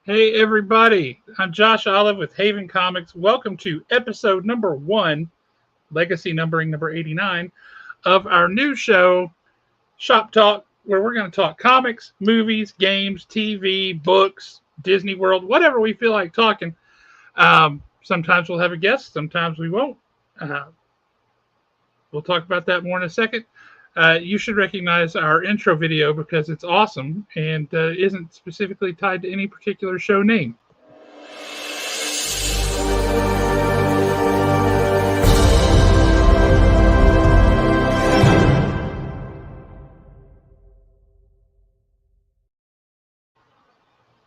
Hey everybody, I'm Josh Olive with Haven Comics. Welcome to episode number 1, legacy numbering number 89, of our new show, Shop Talk, where we're going to talk comics, movies, games, TV, books, Disney World, whatever we feel like talking. Sometimes we'll have a guest, sometimes we won't. Uh, we'll talk about that more in a second. You should recognize our intro video because it's awesome and isn't specifically tied to any particular show name.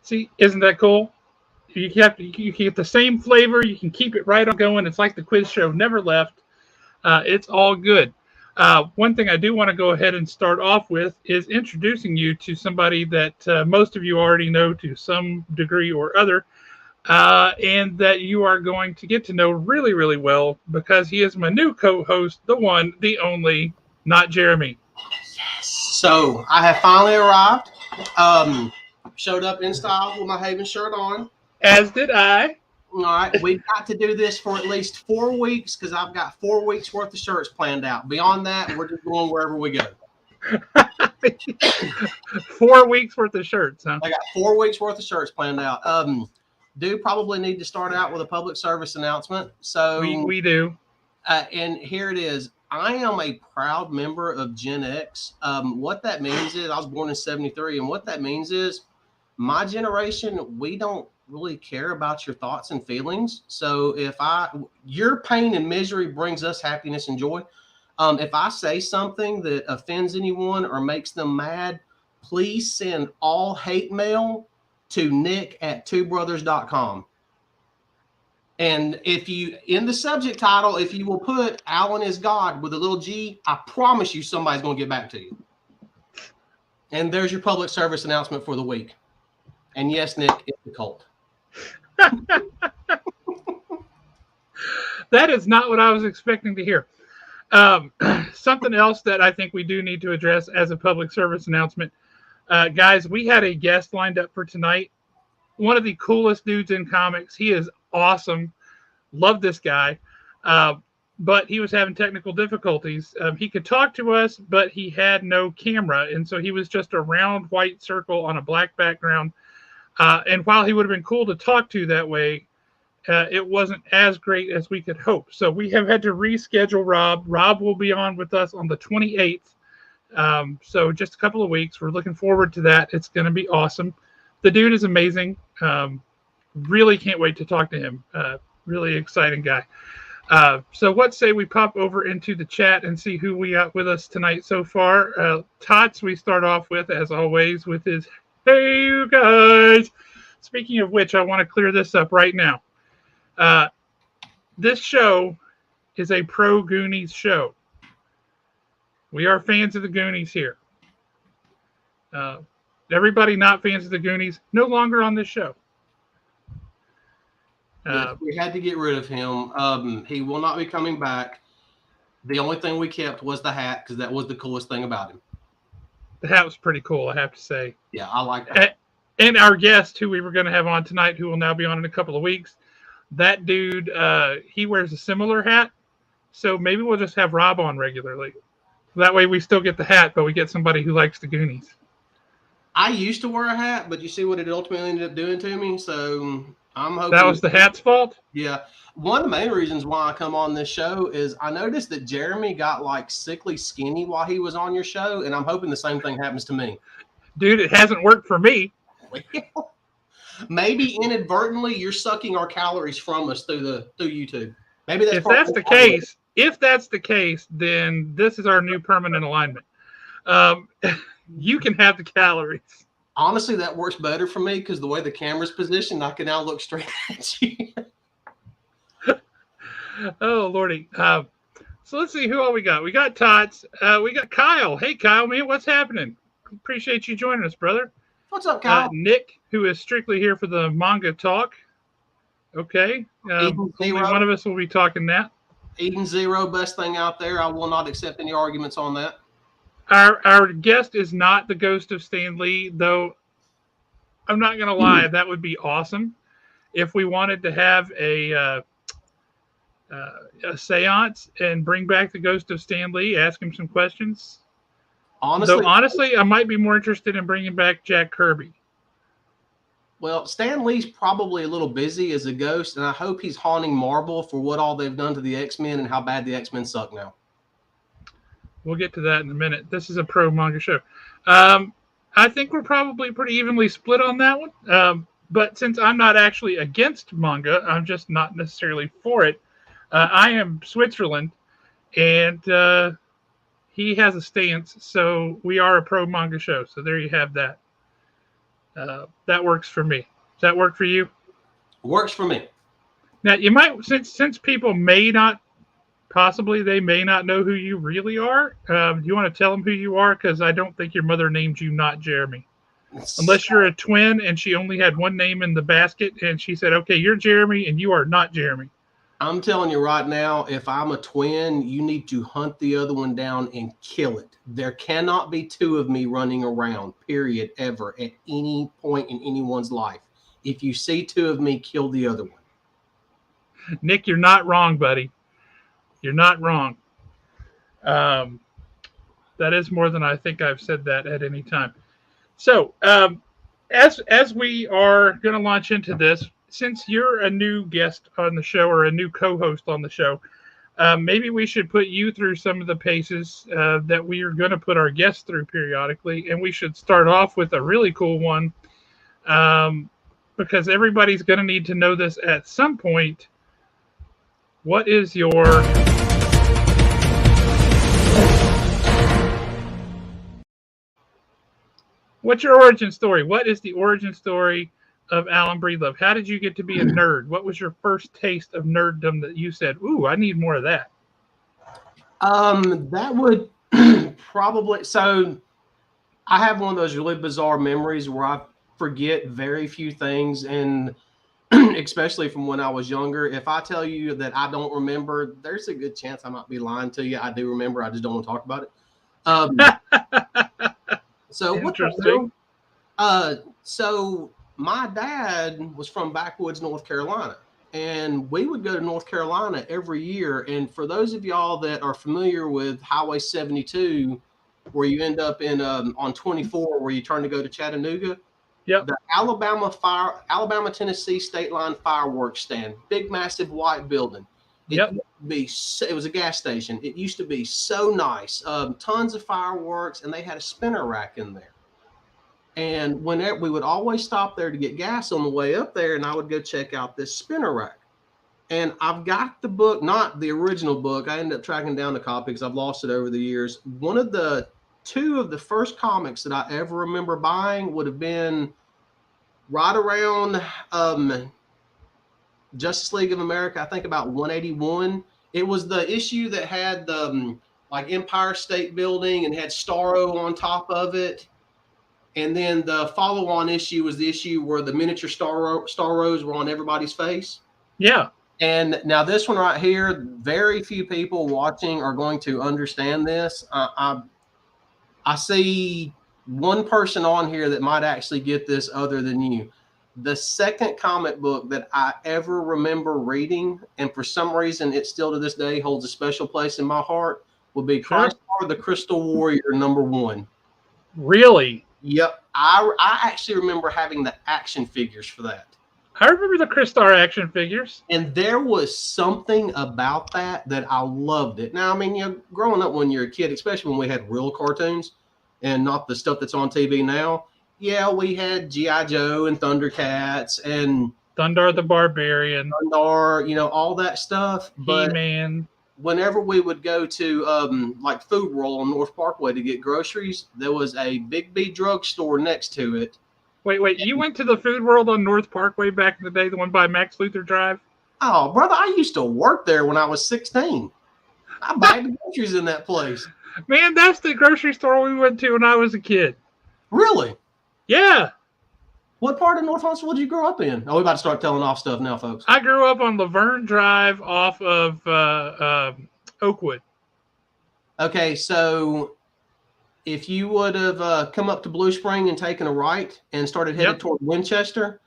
See, isn't that cool? You can get the same flavor. You can keep it right on going. It's like the quiz show never left. It's all good. One thing I do want to go ahead and start off with is introducing you to somebody that most of you already know to some degree or other, and that you are going to get to know really, really well because he is my new co-host, the one, the only, not Jeremy. Yes. So I have finally arrived. Showed up in style with my Haven shirt on. As did I. All right, we've got to do this for at least 4 weeks because I've got 4 weeks worth of shirts planned out. Beyond that, we're just going wherever we go. 4 weeks worth of shirts, huh? I got 4 weeks worth of shirts planned out. Do probably need to start out with a public service announcement. So we do. And here it is. I am a proud member of Gen X. What that means is I was born in '73, and what that means is my generation, we don't really care about your thoughts and feelings. So your pain and misery brings us happiness and joy. If I say something that offends anyone or makes them mad, please send all hate mail to nick@twobrothers.com. And if you, in the subject title, if you will put Alan is God with a little G, I promise you somebody's going to get back to you. And there's your public service announcement for the week. And yes, Nick, it's the cult. That is not what I was expecting to hear. Something else that I think we do need to address as a public service announcement. Guys, we had a guest lined up for tonight. One of the coolest dudes in comics. He is awesome. Love this guy. But he was having technical difficulties. He could talk to us, but he had no camera. And so he was just a round white circle on a black background. And while he would have been cool to talk to that way, it wasn't as great as we could hope. So we have had to reschedule Rob. Rob will be on with us on the 28th. So just a couple of weeks. We're looking forward to that. It's going to be awesome. The dude is amazing. Really can't wait to talk to him. Really exciting guy. So what say we pop over into the chat and see who we got with us tonight so far. Tots, we start off with, as always, with his hey, you guys. Speaking of which, I want to clear this up right now. This show is a pro Goonies show. We are fans of the Goonies here. Everybody not fans of the Goonies, no longer on this show. Yes, we had to get rid of him. He will not be coming back. The only thing we kept was the hat because that was the coolest thing about him. The hat was pretty cool, I have to say. Yeah, I like that. And our guest, who we were going to have on tonight, who will now be on in a couple of weeks, that dude, he wears a similar hat. So maybe we'll just have Rob on regularly. That way we still get the hat, but we get somebody who likes the Goonies. I used to wear a hat, but you see what it ultimately ended up doing to me. So I'm hoping that was the hat's fault. Yeah. One of the main reasons why I come on this show is I noticed that Jeremy got like sickly skinny while he was on your show, and I'm hoping the same thing happens to me. Dude, it hasn't worked for me. Well, maybe inadvertently you're sucking our calories from us through YouTube. Maybe that's if that's the case, then this is our new permanent alignment. You can have the calories. Honestly, that works better for me because the way the camera's positioned, I can now look straight at you. Oh, Lordy. So let's see who all we got. We got Tots. We got Kyle. Hey, Kyle, man, what's happening? Appreciate you joining us, brother. What's up, Kyle? Nick, who is strictly here for the manga talk. Okay. Only one of us will be talking that. Eden Zero, best thing out there. I will not accept any arguments on that. Our guest is not the ghost of Stan Lee, though I'm not gonna lie, that would be awesome. If we wanted to have a seance and bring back the ghost of Stan Lee, ask him some questions. Honestly, I might be more interested in bringing back Jack Kirby. well, Stan Lee's probably a little busy as a ghost, and I hope he's haunting Marvel for what all they've done to the X-Men and how bad the X-Men suck now. We'll get to that in a minute. This is a pro manga show. I think we're probably pretty evenly split on that one. But since I'm not actually against manga, I'm just not necessarily for it. I am Switzerland, and he has a stance, so we are a pro manga show. So there you have that. That works for me. Does that work for you? Works for me. Now you might, since people may not, possibly they may not know who you really are. Do you want to tell them who you are? Because I don't think your mother named you not Jeremy, unless you're a twin and she only had one name in the basket, and she said, "Okay, you're Jeremy, and you are not Jeremy." I'm telling you right now, if I'm a twin, you need to hunt the other one down and kill it. There cannot be two of me running around, period, ever, at any point in anyone's life. If you see two of me, kill the other one. Nick, you're not wrong, buddy. You're not wrong. That is more than I think I've said that at any time. So, as we are going to launch into this, since you're a new guest on the show or a new co-host on the show, maybe we should put you through some of the paces that we are going to put our guests through periodically, and we should start off with a really cool one, because everybody's going to need to know this at some point. What's your origin story? What is the origin story of Alan Breedlove? How did you get to be a nerd? What was your first taste of nerddom that you said, "Ooh, I need more of that"? That would probably, so I have one of those really bizarre memories where I forget very few things, and especially from when I was younger. If I tell you that I don't remember, there's a good chance I might be lying to you. I do remember, I just don't want to talk about it. So Interesting. So my dad was from backwoods North Carolina, and we would go to North Carolina every year. And for those of y'all that are familiar with Highway 72, where you end up in on 24, where you turn to go to Chattanooga, Yep. the Alabama Tennessee state line fireworks stand, big massive white building. It was a gas station. It used to be so nice, tons of fireworks, and they had a spinner rack in there. And whenever we would always stop there to get gas on the way up there, and I would go check out this spinner rack. And I've got the book, not the original book. I ended up tracking down the copy because I've lost it over the years. Two of the first comics that I ever remember buying would have been right around Justice League of America, I think about 181. It was the issue that had the like Empire State Building and had Starro on top of it. And then the follow-on issue was the issue where the miniature Starros were on everybody's face. Yeah. And now this one right here, very few people watching are going to understand this. I see one person on here that might actually get this other than you. The second comic book that I ever remember reading, and for some reason it still to this day holds a special place in my heart, would be Crystar the Crystal Warrior #1. Really? Yep. I actually remember having the action figures for that. I remember the Crystar action figures. And there was something about that I loved it. Now, I mean, growing up when you're a kid, especially when we had real cartoons and not the stuff that's on TV now, yeah, we had G.I. Joe and Thundercats and Thundar the Barbarian. Thundar, all that stuff. But He-Man. Whenever we would go to like Food World on North Parkway to get groceries, there was a Big B drugstore next to it. Wait, you went to the Food World on North Parkway back in the day, the one by Max Luther Drive? Oh, brother, I used to work there when I was 16. I bought the groceries in that place. Man, that's the grocery store we went to when I was a kid. Really? Yeah. What part of North Huntsville did you grow up in? Oh, we're about to start telling off stuff now, folks. I grew up on Laverne Drive off of Oakwood. Okay, so if you would have come up to Blue Spring and taken a right and started headed toward Winchester,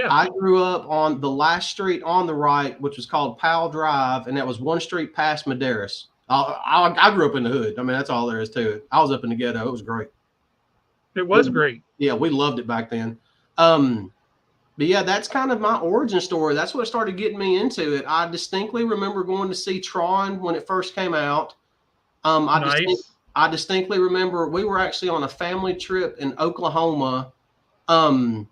I grew up on the last street on the right, which was called Powell Drive, and that was one street past Medeiros. I grew up in the hood. I mean, that's all there is to it. I was up in the ghetto. It was great. It was great. Yeah, we loved it back then. But yeah, that's kind of my origin story. That's what started getting me into it. I distinctly remember going to see Tron when it first came out. I distinctly remember we were actually on a family trip in Oklahoma. I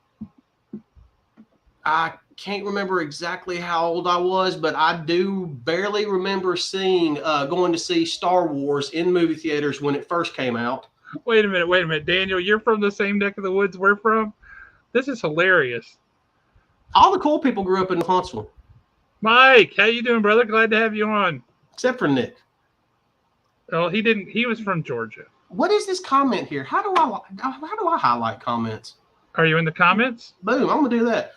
can't remember exactly how old I was, but I do barely remember going to see Star Wars in movie theaters when it first came out. Wait a minute, Daniel. You're from the same neck of the woods we're from? This is hilarious. All the cool people grew up in Huntsville. Mike, how you doing, brother? Glad to have you on. Except for Nick. Oh, he didn't. He was from Georgia. What is this comment here? How do I highlight comments? Are you in the comments? Boom, I'm gonna do that.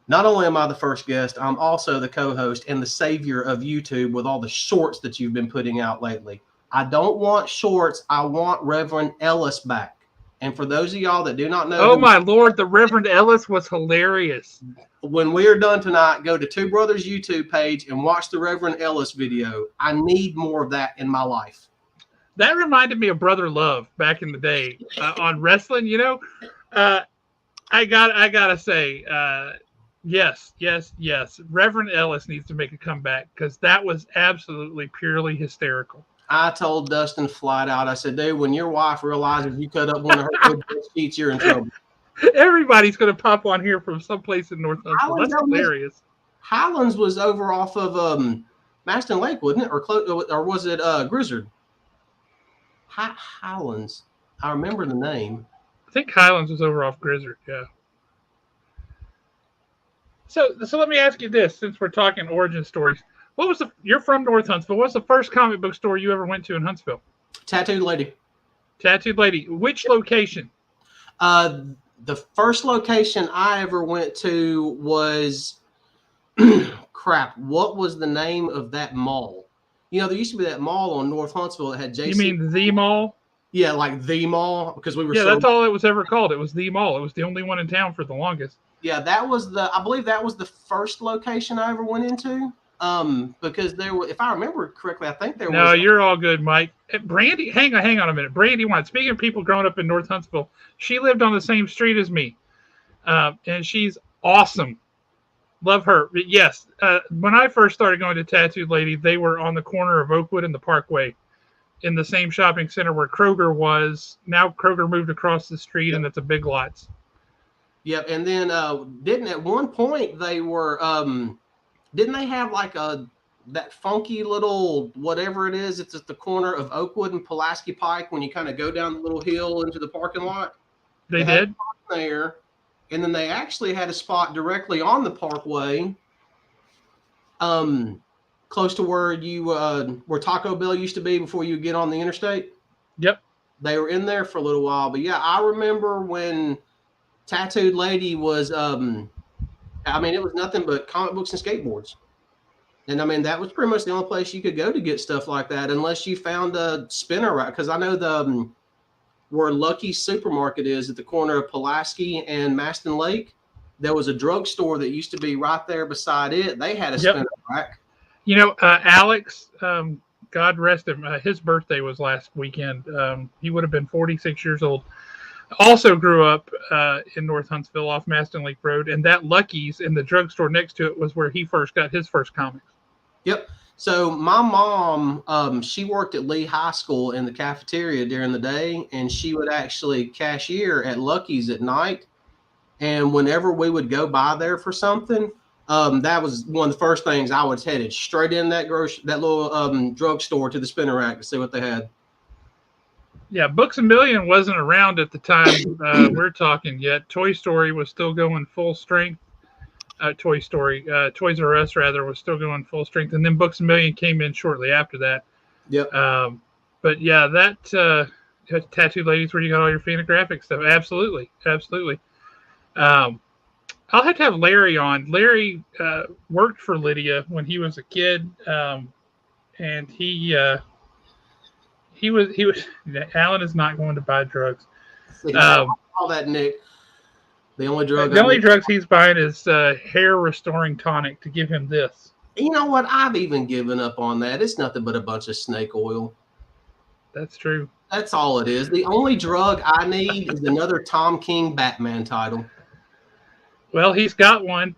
Not only am I the first guest, I'm also the co-host and the savior of YouTube with all the shorts that you've been putting out lately. I don't want shorts. I want Reverend Ellis back. And for those of y'all that do not know, oh my Lord, the Reverend Ellis was hilarious. When we are done tonight, go to Two Brothers YouTube page and watch the Reverend Ellis video. I need more of that in my life. That reminded me of Brother Love back in the day on wrestling. You know, I gotta say, yes. Reverend Ellis needs to make a comeback because that was absolutely purely hysterical. I told Dustin flat out, I said, dude, when your wife realizes you cut up one of her good sheets, you're in trouble. Everybody's going to pop on here from someplace in North Huntsville. That's hilarious. Highlands was over off of Maston Lake, wasn't it? Or was it Grizzard? Highlands. I remember the name. I think Highlands was over off Grizzard, yeah. So let me ask you this, since we're talking origin stories. You're from North Huntsville. What's the first comic book store you ever went to in Huntsville? Tattooed Lady. Tattooed Lady. Which location? The first location I ever went to was, crap, what was the name of that mall? You know, there used to be that mall on North Huntsville that had JC. You mean the mall? Yeah, like the mall, because we were. Yeah, that's all it was ever called. It was the mall. It was the only one in town for the longest. Yeah, I believe that was the first location I ever went into. Because there were, if I remember correctly, I think there was. No, you're all good, Mike. Brandy, hang on a minute. Brandy White. Speaking of people growing up in North Huntsville, she lived on the same street as me, and she's awesome. Love her. But yes, when I first started going to Tattooed Lady, they were on the corner of Oakwood and the Parkway, in the same shopping center where Kroger was. Now Kroger moved across the street, and it's a Big Lots. Yep, and then didn't at one point they were. Didn't they have like that funky little whatever it is? It's at the corner of Oakwood and Pulaski Pike when you kind of go down the little hill into the parking lot. They did there, and then they actually had a spot directly on the Parkway, close to where where Taco Bell used to be before you get on the interstate. Yep, they were in there for a little while, but yeah, I remember when Tattooed Lady was. I mean, it was nothing but comic books and skateboards. And I mean, that was pretty much the only place you could go to get stuff like that, unless you found a spinner rack. Because I know where Lucky's Supermarket is at the corner of Pulaski and Maston Lake, there was a drugstore that used to be right there beside it. They had a spinner rack. You know, Alex, God rest him, his birthday was last weekend. He would have been 46 years old. Also grew up in North Huntsville off Maston Lake Road, and that Lucky's and the drugstore next to it was where he first got his first comics. Yep. So my mom, she worked at Lee High School in the cafeteria during the day, and she would actually cashier at Lucky's at night. And whenever we would go by there for something, that was one of the first things I was headed straight in that little drugstore to the spinner rack to see what they had. Yeah, Books A Million wasn't around at the time we're talking yet. Toy Story was still going full strength. Toys R Us rather was still going full strength, and then Books A Million came in shortly after that. Yep. But yeah, that Tattooed Ladies where you got all your Fantagraphic stuff. Absolutely. I'll have to have Larry on. Larry worked for Lydia when he was a kid, and he He was. Alan is not going to buy drugs. See, Um, all that, Nick. The only drug. the only drugs he's buying is hair restoring tonic to give him this. You know what? I've even given up on that. It's nothing but a bunch of snake oil. That's true. That's all it is. The only drug I need is another Tom King Batman title. Well, he's got one.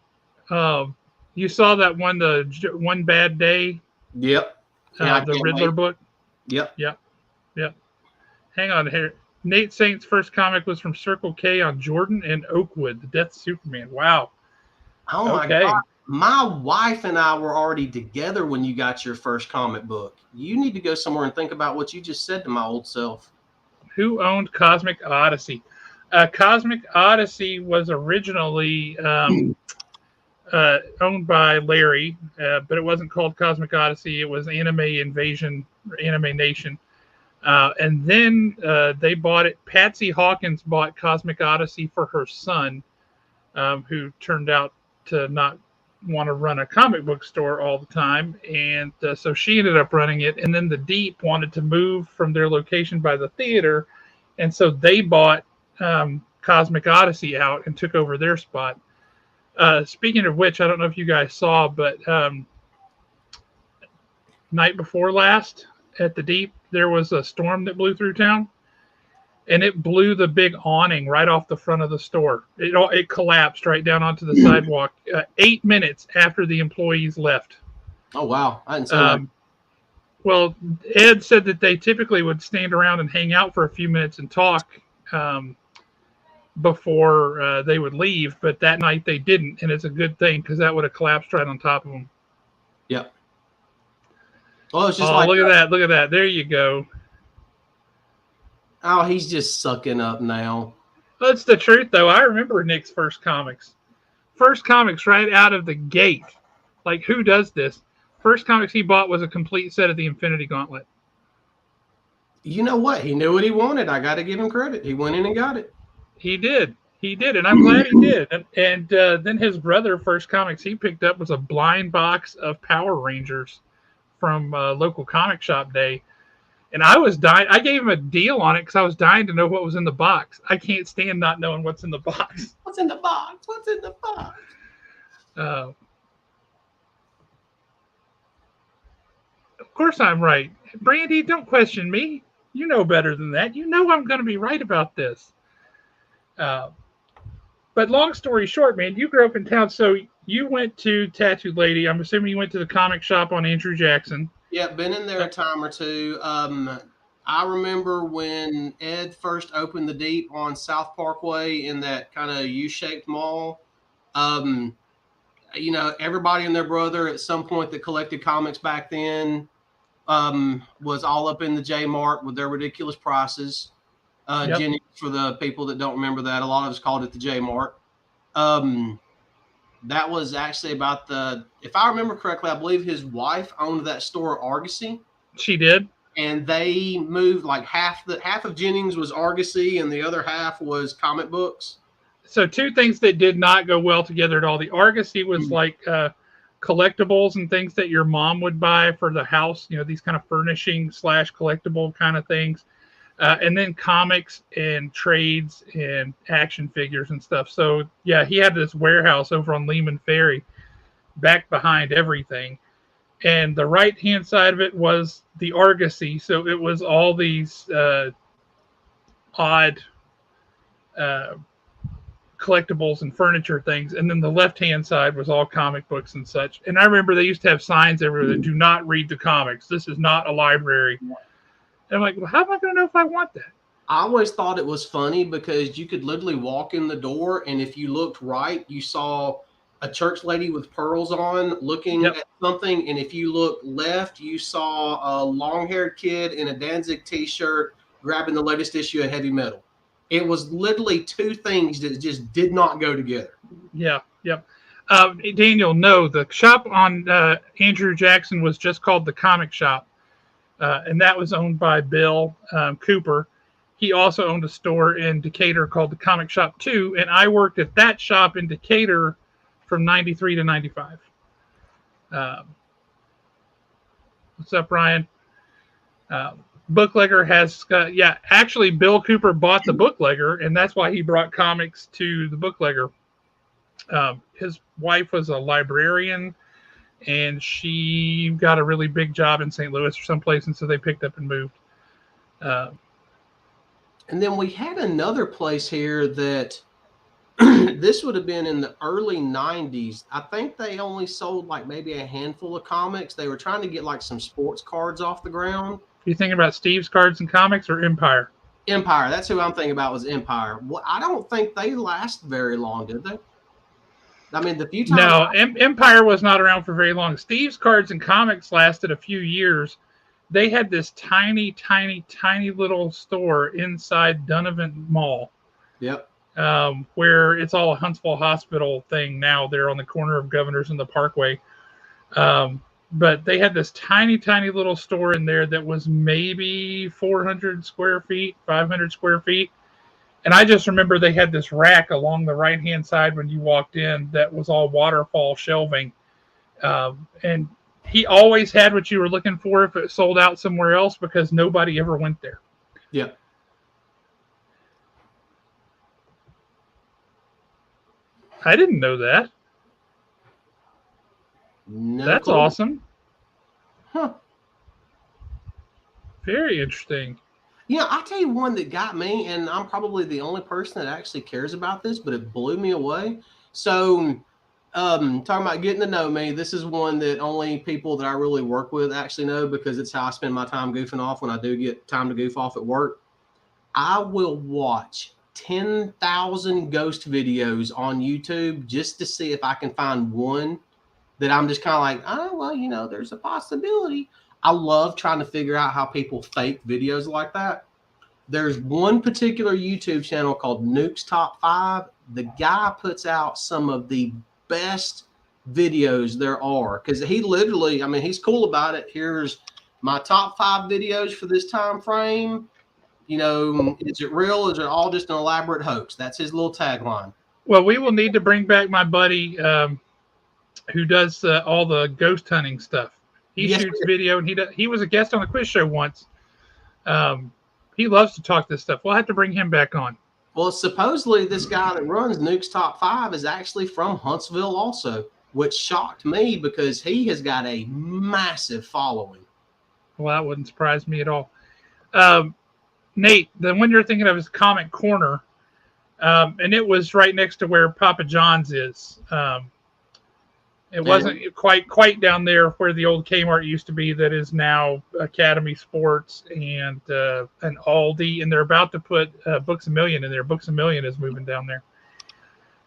You saw that one, the One Bad Day. Yep. The Riddler book. Yep. Hang on here. Nate Saint's first comic was from Circle K on Jordan and Oakwood, The Death of Superman. Wow. Oh my God. My wife and I were already together when you got your first comic book. You need to go somewhere and think about what you just said to my old self. Who owned Cosmic Odyssey? Cosmic Odyssey was originally owned by Larry, but it wasn't called Cosmic Odyssey. It was Anime Invasion, or Anime Nation. And then they bought it. Patsy Hawkins bought Cosmic Odyssey for her son, who turned out to not want to run a comic book store all the time. And so she ended up running it. And then the Deep wanted to move from their location by the theater. And so they bought Cosmic Odyssey out and took over their spot. Speaking of which, I don't know if you guys saw, but night before last at the Deep, there was a storm that blew through town, and it blew the big awning right off the front of the store. It collapsed right down onto the sidewalk 8 minutes after the employees left. Oh, wow. I didn't see that. Well, Ed said that they typically would stand around and hang out for a few minutes and talk before they would leave, but that night they didn't, and it's a good thing because that would have collapsed right on top of them. Yep. Well, it's just look at that. Look at that. There you go. Oh, he's just sucking up now. That's the truth, though. I remember Nick's first comics. First comics right out of the gate. Like, who does this? First comics he bought was a complete set of the Infinity Gauntlet. You know what? He knew what he wanted. I got to give him credit. He went in and got it. He did. And I'm glad he did. And then his brother, first comics he picked up was a blind box of Power Rangers from local comic shop day. And I was dying. I gave him a deal on it because I was dying to know what was in the box. I can't stand not knowing what's in the box. What's in the box? What's in the box? Of course I'm right. Brandy, don't question me. You know better than that. You know I'm going to be right about this. But long story short, man, you grew up in town, so you went to Tattoo Lady. I'm assuming you went to the comic shop on Andrew Jackson. Yeah, been in there a time or two. I remember when Ed first opened the Deep on South Parkway in that kind of U-shaped mall. Everybody and their brother at some point that collected comics back then was all up in the J Mart with their ridiculous prices. Yep. Jennings, for the people that don't remember that, a lot of us called it the J Mart. That was actually about if I remember correctly, I believe his wife owned that store, Argosy. She did. And they moved like half of Jennings was Argosy and the other half was comic books. So two things that did not go well together at all. The Argosy was like collectibles and things that your mom would buy for the house, these kind of furnishing / collectible kind of things. And then comics and trades and action figures and stuff. So, yeah, he had this warehouse over on Lehman Ferry back behind everything. And the right-hand side of it was the Argosy. So it was all these odd collectibles and furniture things. And then the left-hand side was all comic books and such. And I remember they used to have signs everywhere that do not read the comics. This is not a library. And I'm like, well, how am I going to know if I want that? I always thought it was funny because you could literally walk in the door, and if you looked right, you saw a church lady with pearls on looking at something. And if you looked left, you saw a long-haired kid in a Danzig T-shirt grabbing the latest issue of Heavy Metal. It was literally two things that just did not go together. Yeah, yep. Daniel, no, the shop on Andrew Jackson was just called the Comic Shop. And that was owned by Bill Cooper. He also owned a store in Decatur called the Comic Shop 2, and I worked at that shop in Decatur from 93 to 95. What's up, Ryan? Booklegger has, actually, Bill Cooper bought the Booklegger, and that's why he brought comics to the Booklegger. His wife was a librarian, and she got a really big job in St. Louis or someplace, and so they picked up and moved. And then we had another place here that this would have been in the early 90s. I think they only sold like maybe a handful of comics. They were trying to get like some sports cards off the ground. You thinking about Steve's Cards and Comics or Empire? Empire. That's who I'm thinking about, was Empire. Well, I don't think they last very long, did they? I mean, the few times. No, Empire was not around for very long. Steve's Cards and Comics lasted a few years. They had this tiny, tiny, tiny little store inside Donovan Mall. Yep. Where it's all a Huntsville Hospital thing now. They're on the corner of Governors and the Parkway. But they had this tiny, tiny little store in there that was maybe 400 square feet, 500 square feet. And I just remember they had this rack along the right-hand side when you walked in that was all waterfall shelving. And he always had what you were looking for if it sold out somewhere else because nobody ever went there. Yeah. I didn't know that. No, that's clue. Awesome. Huh. Very interesting. Yeah, I'll tell you one that got me, and I'm probably the only person that actually cares about this, but it blew me away. So, talking about getting to know me, this is one that only people that I really work with actually know because it's how I spend my time goofing off when I do get time to goof off at work. I will watch 10,000 ghost videos on YouTube just to see if I can find one that I'm just kind of like, oh, well, there's a possibility. I love trying to figure out how people fake videos like that. There's one particular YouTube channel called Nuke's Top 5. The guy puts out some of the best videos there are because he literally, he's cool about it. Here's my top 5 videos for this time frame. Is it real? Is it all just an elaborate hoax? That's his little tagline. Well, we will need to bring back my buddy who does all the ghost hunting stuff. He shoots video, and he was a guest on the quiz show once. He loves to talk this stuff. We'll have to bring him back on. Well, supposedly this guy that runs Nuke's Top 5 is actually from Huntsville also, which shocked me because he has got a massive following. Well, that wouldn't surprise me at all. Nate, the one you're thinking of is Comic Corner, and it was right next to where Papa John's is. It wasn't quite down there where the old Kmart used to be. That is now Academy Sports and an Aldi, and they're about to put Books A Million in there. Books A Million is moving down there.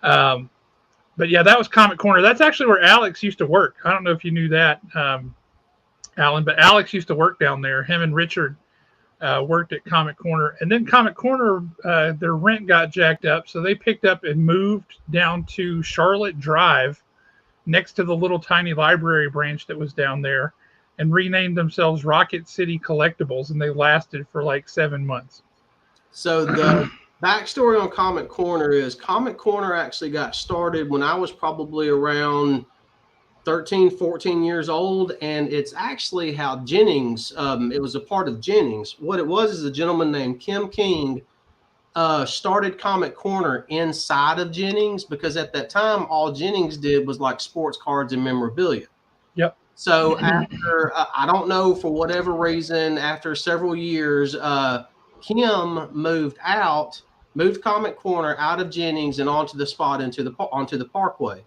But yeah, that was Comic Corner. That's actually where Alex used to work. I don't know if you knew that, Alan, but Alex used to work down there. Him and Richard worked at Comic Corner, and then Comic Corner, their rent got jacked up, so they picked up and moved down to Charlotte Drive, next to the little tiny library branch that was down there, and renamed themselves Rocket City Collectibles, and they lasted for like 7 months. So the backstory on Comic Corner is Comic Corner actually got started when I was probably around 13, 14 years old, and it's actually how Jennings, it was a part of Jennings. What it was is a gentleman named Kim King started Comic Corner inside of Jennings because at that time, all Jennings did was like sports cards and memorabilia. Yep. So after, I don't know, for whatever reason, after several years, Kim moved Comic Corner out of Jennings and onto the spot onto the Parkway.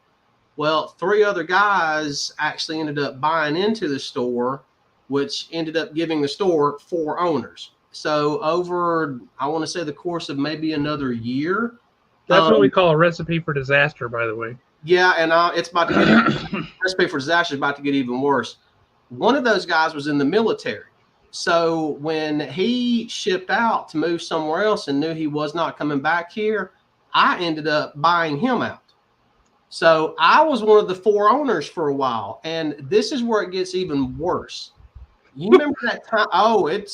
Well, 3 other guys actually ended up buying into the store, which ended up giving the store 4 owners. So over, I want to say the course of maybe another year. That's what we call a recipe for disaster, by the way. Yeah, and it's about to get recipe for disaster is about to get even worse. One of those guys was in the military. So when he shipped out to move somewhere else and knew he was not coming back here, I ended up buying him out. So I was one of the 4 owners for a while, and this is where it gets even worse. You remember that time? Oh, it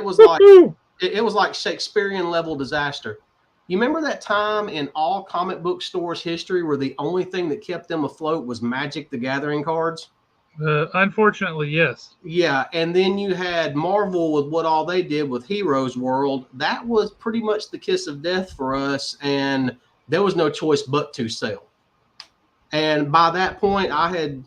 was like Shakespearean level disaster. You remember that time in all comic book stores history where the only thing that kept them afloat was Magic the Gathering cards? Unfortunately, yes. Yeah, and then you had Marvel with what all they did with Heroes World. That was pretty much the kiss of death for us, and there was no choice but to sell. And by that point, I had,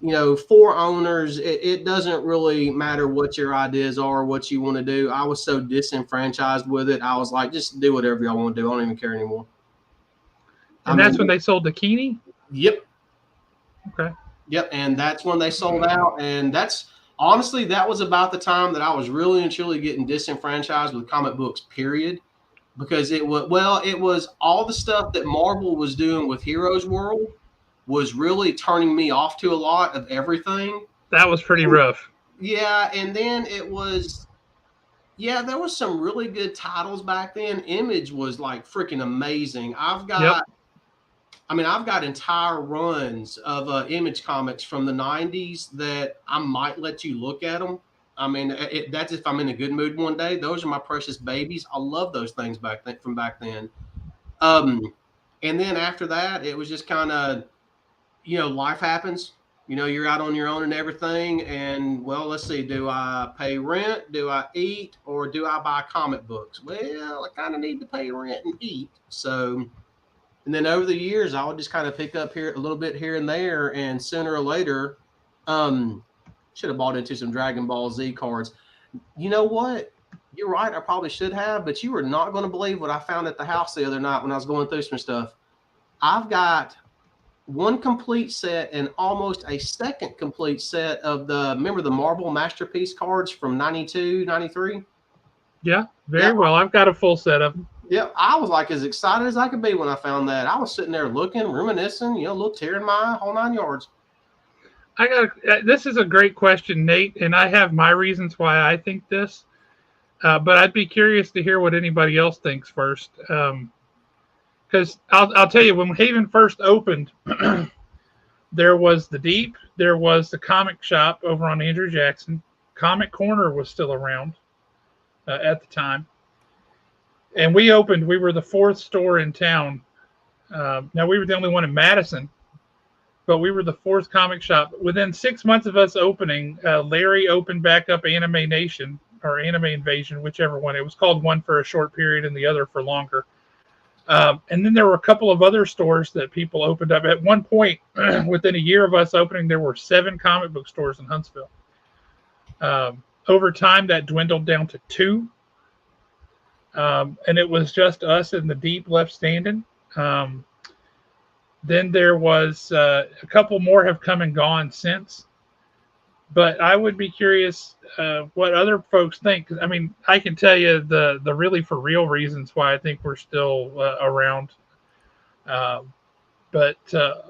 four owners. It doesn't really matter what your ideas are, what you want to do. I was so disenfranchised with it. I was like, just do whatever y'all want to do. I don't even care anymore. And that's when they sold the Keeney? Yep. Okay. Yep. And that's when they sold out. And that's honestly, that was about the time that I was really and truly getting disenfranchised with comic books, period. Because it was all the stuff that Marvel was doing with Heroes World was really turning me off to a lot of everything. That was pretty rough. Yeah, and then there was some really good titles back then. Image was like freaking amazing. I've got entire runs of Image comics from the 90s that I might let you look at them. I mean, that's if I'm in a good mood one day. Those are my precious babies. I love those things from back then. And then after that, it was just kind of, life happens. You're out on your own and everything. And, well, let's see. Do I pay rent? Do I eat? Or do I buy comic books? Well, I kind of need to pay rent and eat. So, and then over the years, I would just kind of pick up here a little bit here and there. And sooner or later, should have bought into some Dragon Ball Z cards. You know what? You're right. I probably should have. But you are not going to believe what I found at the house the other night when I was going through some stuff. I've got one complete set and almost a second complete set of remember the Marvel Masterpiece cards from 92, 93? Yeah, very well. I've got a full set of them. Yeah, I was like as excited as I could be when I found that. I was sitting there looking, reminiscing, a little tear in my eye, whole 9 yards. This is a great question, Nate, and I have my reasons why I think this. But I'd be curious to hear what anybody else thinks first. Because I'll tell you, when Haven first opened, there was the Deep, there was the comic shop over on Andrew Jackson. Comic Corner was still around at the time. And we were the fourth store in town. Now, we were the only one in Madison, but we were the fourth comic shop. Within 6 months of us opening, Larry opened back up Anime Nation or Anime Invasion, whichever one. It was called one for a short period and the other for longer. And then there were a couple of other stores that people opened up. At one point, within a year of us opening, there were 7 comic book stores in Huntsville. Over time, that dwindled down to 2. And it was just us and the Deep left standing. Then there was a couple more have come and gone since. But I would be curious what other folks think. I mean, I can tell you the really for real reasons why I think we're still around. But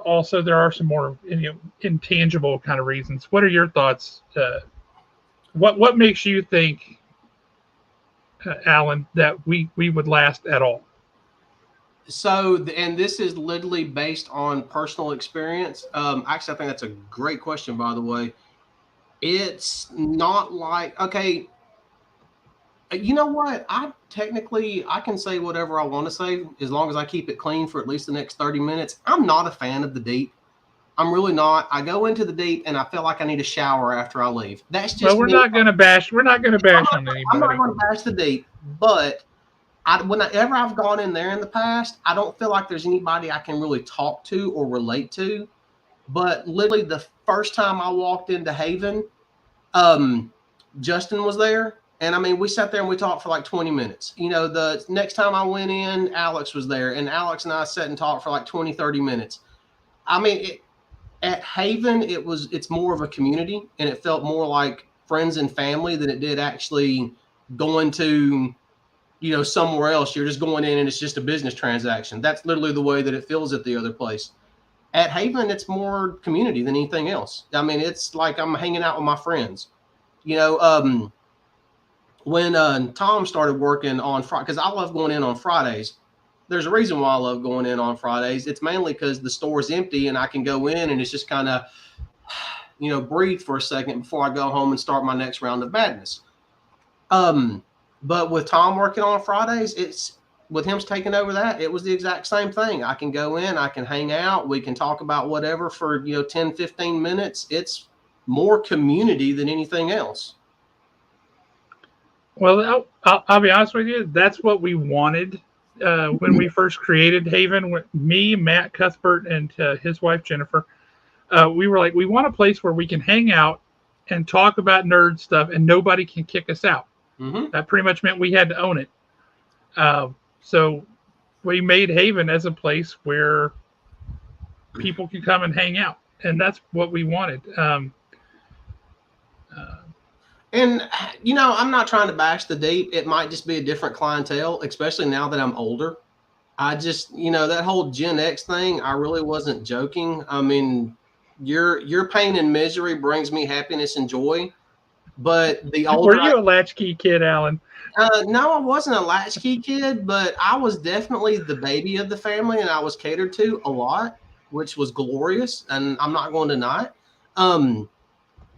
also there are some more intangible kind of reasons. What are your thoughts? What makes you think, Alan, that we would last at all? So, and this is literally based on personal experience. Actually, I think that's a great question, by the way. It's not like, okay, you know what? I can say whatever I want to say as long as I keep it clean for at least the next 30 minutes. I'm not a fan of the Deep. I'm really not. I go into the Deep and I feel like I need a shower after I leave. That's just we're not going to bash. We're not going to bash on anybody. I'm not going to bash the Deep, but whenever I've gone in there in the past, I don't feel like there's anybody I can really talk to or relate to. But literally the first time I walked into Haven, Justin was there. And I mean, we sat there and we talked for like 20 minutes. The next time I went in, Alex was there. And Alex and I sat and talked for like 20, 30 minutes. I mean, at Haven, it's more of a community. And it felt more like friends and family than it did actually going to, somewhere else. You're just going in and it's just a business transaction. That's literally the way that it feels at the other place. At Haven, it's more community than anything else. I mean, it's like I'm hanging out with my friends. When Tom started working on Friday, because I love going in on Fridays. There's a reason why I love going in on Fridays. It's mainly because the store's empty and I can go in and it's just kind of, breathe for a second before I go home and start my next round of madness. But with Tom working on Fridays, with him taking over that, it was the exact same thing. I can go in, I can hang out, we can talk about whatever for 10, 15 minutes. It's more community than anything else. Well, I'll be honest with you. That's what we wanted when we first created Haven. Me, Matt Cuthbert, and his wife Jennifer. We were like, we want a place where we can hang out and talk about nerd stuff, and nobody can kick us out. Mm-hmm. That pretty much meant we had to own it. So we made Haven as a place where people could come and hang out, and that's what we wanted. And, you know, I'm not trying to bash the deep. It might just be a different clientele, especially now that I'm older. I just, you know, that whole Gen X thing, I really wasn't joking. I mean, your pain and misery brings me happiness and joy. But the older Were you a latchkey kid, Alan? No, I wasn't a latchkey kid, but I was definitely the baby of the family, and I was catered to a lot, which was glorious, and I'm not going to deny it.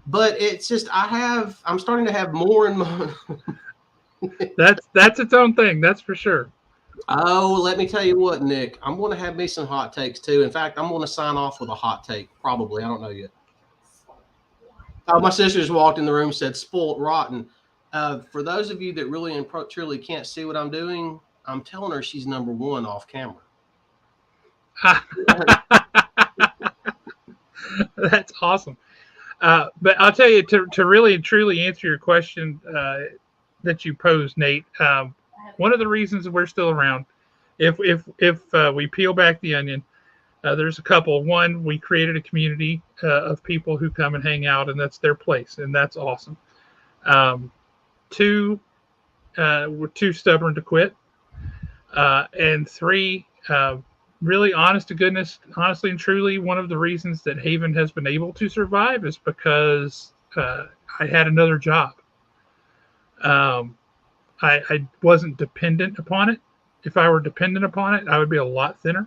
But it's just I'm starting to have more and more. That's its own thing, that's for sure. Oh, let me tell you what, Nick. I'm going to have me some hot takes too. In fact, I'm going to sign off with a hot take. Probably, I don't know yet. Oh, my sister just walked in the room and said, "Spoiled rotten." For those of you that really and truly can't see what I'm doing, I'm telling her she's number one off camera. That's awesome. But I'll tell you, to really and truly answer your question that you posed, Nate, one of the reasons we're still around, if we peel back the onion, there's a couple. One, we created a community of people who come and hang out, and that's their place, and that's awesome. Two, we're too stubborn to quit. And three, really honestly and truly, one of the reasons that Haven has been able to survive is because I had another job. I wasn't dependent upon it. If I were dependent upon it, I would be a lot thinner.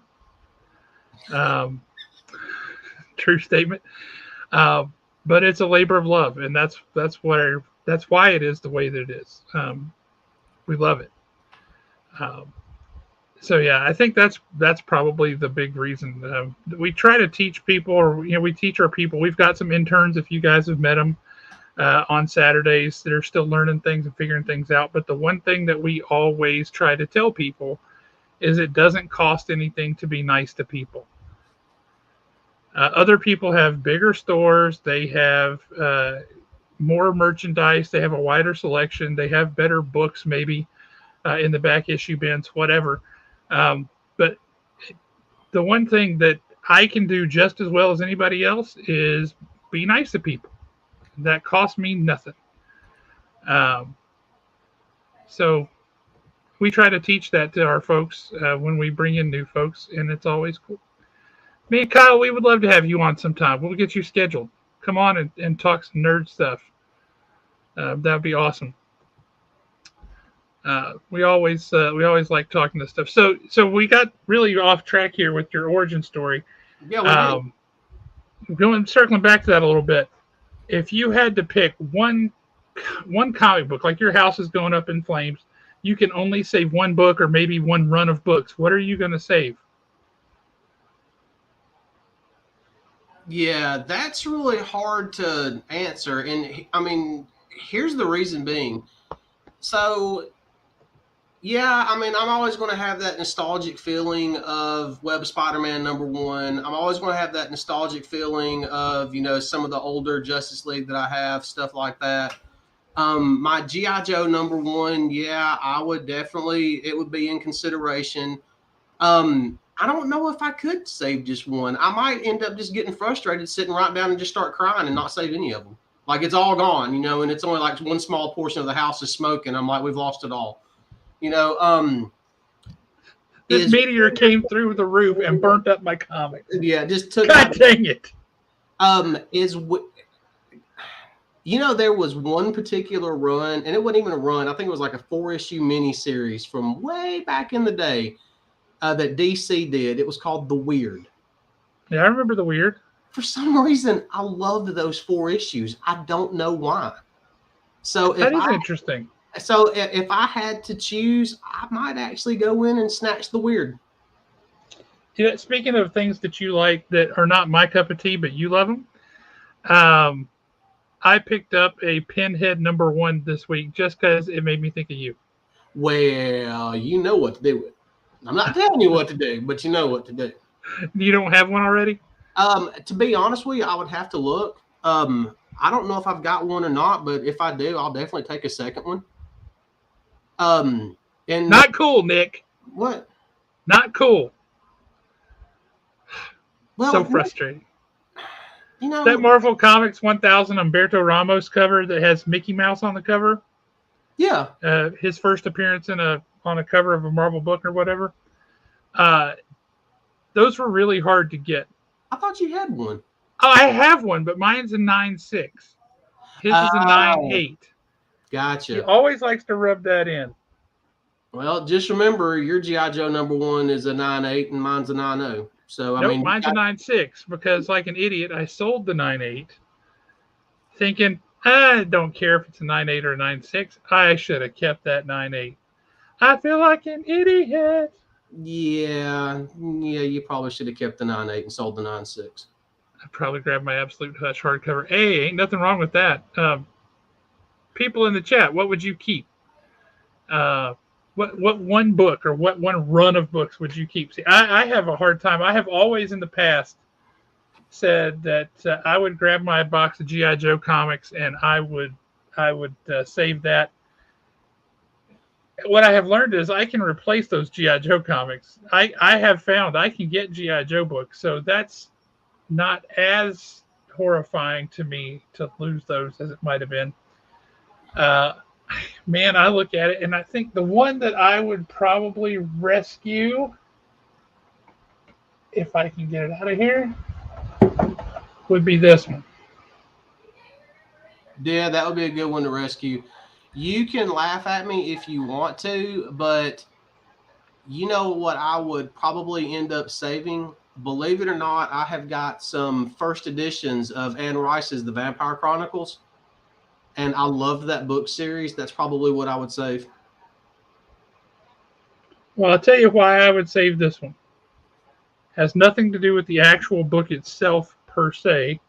True statement. But it's a labor of love, and that's why it is the way that it is. We love it. So yeah, I think that's probably the big reason. We try to teach people, or we teach our people. We've got some interns, if you guys have met them, on Saturdays that are still learning things and figuring things out. But the one thing that we always try to tell people is it doesn't cost anything to be nice to people. Other people have bigger stores. They have more merchandise. They have a wider selection. They have better books, maybe in the back issue bins, whatever. But the one thing that I can do just as well as anybody else is be nice to people. That costs me nothing. So we try to teach that to our folks when we bring in new folks, and it's always cool. Me and Kyle, we would love to have you on sometime. We'll get you scheduled. Come on and talk some nerd stuff. That would be awesome. We always like talking this stuff. So we got really off track here with your origin story. Yeah, circling back to that a little bit. If you had to pick one comic book, like your house is going up in flames, you can only save one book or maybe one run of books. What are you going to save? Yeah, that's really hard to answer. And I mean, here's the reason being. So, yeah, I mean, I'm always going to have that nostalgic feeling of Web Spider-Man #1. I'm always going to have that nostalgic feeling of, some of the older Justice League that I have, stuff like that. My G.I. Joe #1, yeah, I would definitely, it would be in consideration. I don't know if I could save just one. I might end up just getting frustrated, sitting right down and just start crying and not save any of them. Like it's all gone, and it's only like one small portion of the house is smoking. I'm like, we've lost it all. This meteor came through the roof and burnt up my comics. Yeah, just took. God dang it. There was one particular run, and it wasn't even a run. I think it was like a 4-issue miniseries from way back in the day that DC did. It was called The Weird. Yeah, I remember The Weird. For some reason, I loved those 4 issues. I don't know why. So that is interesting. So if I had to choose, I might actually go in and snatch The Weird. Yeah, speaking of things that you like that are not my cup of tea, but you love them, I picked up a Pinhead #1 this week just because it made me think of you. Well, you know what to do with it. I'm not telling you what to do, but you know what to do. You don't have one already? To be honest with you, I would have to look. I don't know if I've got one or not, but if I do, I'll definitely take a second one. And Not cool, Nick. what? Not cool. Well, So frustrating. You know That Marvel Comics 1000 Humberto Ramos cover that has Mickey Mouse on the cover. Yeah. His first appearance on a cover of a Marvel book or whatever. Those were really hard to get. I thought you had one. Oh, I have one, but mine's a 9.6. His is a 9.8. Gotcha. He always likes to rub that in. Well, just remember, your G.I. Joe #1 is a 9.8 and mine's a 9.0. So, Nope, mine's a 9.6 because, like an idiot, I sold the 9.8 thinking, I don't care if it's a 9.8 or a 9.6. I should have kept that 9.8. I feel like an idiot. Yeah, you probably should have kept the 9.8 and sold the 9.6. I probably grabbed my Absolute Hush hardcover. Hey, ain't nothing wrong with that. People in the chat, what would you keep? What one book or what one run of books would you keep? See, I have a hard time. I have always in the past said that I would grab my box of G.I. Joe comics and I would save that. What I have learned is I can replace those G.I. Joe comics. I have found I can get G.I. Joe books, so that's not as horrifying to me to lose those as it might have been. Man, I look at it and I think the one that I would probably rescue, if I can get it out of here, would be this one. Yeah, that would be a good one to rescue. You can laugh at me if you want to, but you know what I would probably end up saving? Believe it or not, I have got some first editions of Anne Rice's The Vampire Chronicles, and I love that book series. That's probably what I would save. Well, I'll tell you why I would save this one. Has nothing to do with the actual book itself per se.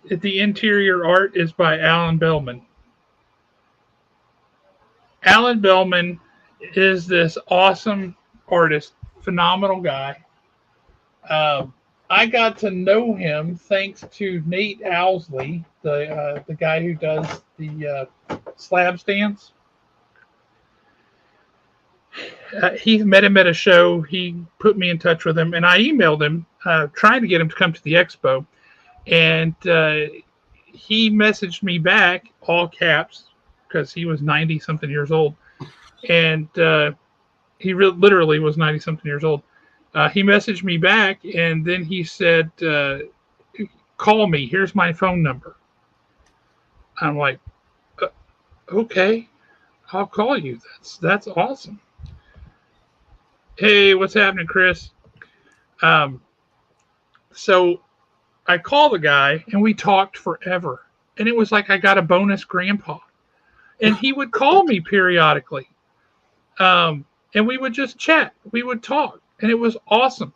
The interior art is by Alan Bellman. Alan Bellman is this awesome artist, phenomenal guy. I got to know him thanks to Nate Owsley, the guy who does the slab stands. He met him at a show. He put me in touch with him, and I emailed him trying to get him to come to the expo. And he messaged me back, all caps, because he was 90-something years old. And he literally was 90-something years old. He messaged me back, and then he said, call me. Here's my phone number. I'm like, okay, I'll call you. That's awesome. Hey, what's happening, Chris? So I call the guy, and we talked forever. And it was like I got a bonus grandpa. And he would call me periodically. And we would just chat. We would talk. And it was awesome.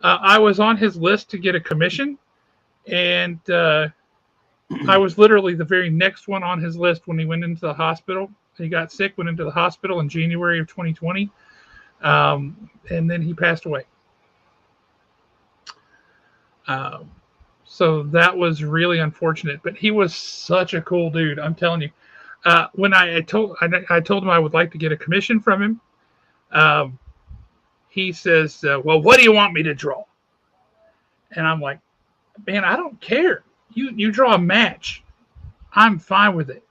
I was on his list to get a commission. And I was literally the very next one on his list when he went into the hospital. He got sick, went into the hospital in January of 2020. And then he passed away. So that was really unfortunate, but he was such a cool dude. I'm telling you, when I told him I would like to get a commission from him, he says, well, what do you want me to draw? And I'm like, man, I don't care. You draw a match. I'm fine with it.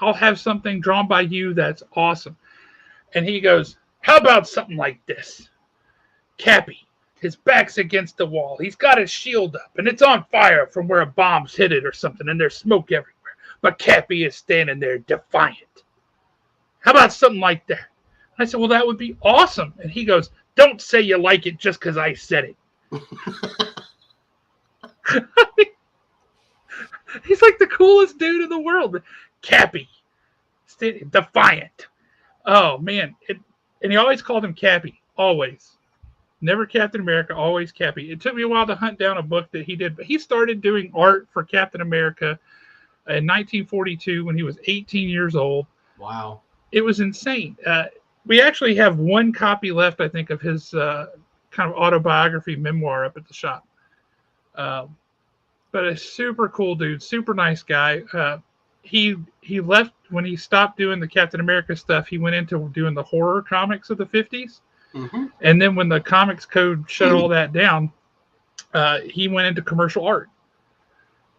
I'll have something drawn by you. That's awesome. And he goes, how about something like this? Cappy. His back's against the wall. He's got his shield up, and it's on fire from where a bomb's hit it or something, and there's smoke everywhere. But Cappy is standing there defiant. How about something like that? I said, well, that would be awesome. And he goes, don't say you like it just because I said it. He's like the coolest dude in the world. Cappy. Defiant. Oh, man. And he always called him Cappy. Always. Never Captain America, always Cappy. It took me a while to hunt down a book that he did, but he started doing art for Captain America in 1942 when he was 18 years old. Wow. It was insane. We actually have one copy left, I think, of his kind of autobiography memoir up at the shop. But a super cool dude, super nice guy. He left when he stopped doing the Captain America stuff. He went into doing the horror comics of the 50s. Mm-hmm. And then when the Comics Code shut all that down, he went into commercial art.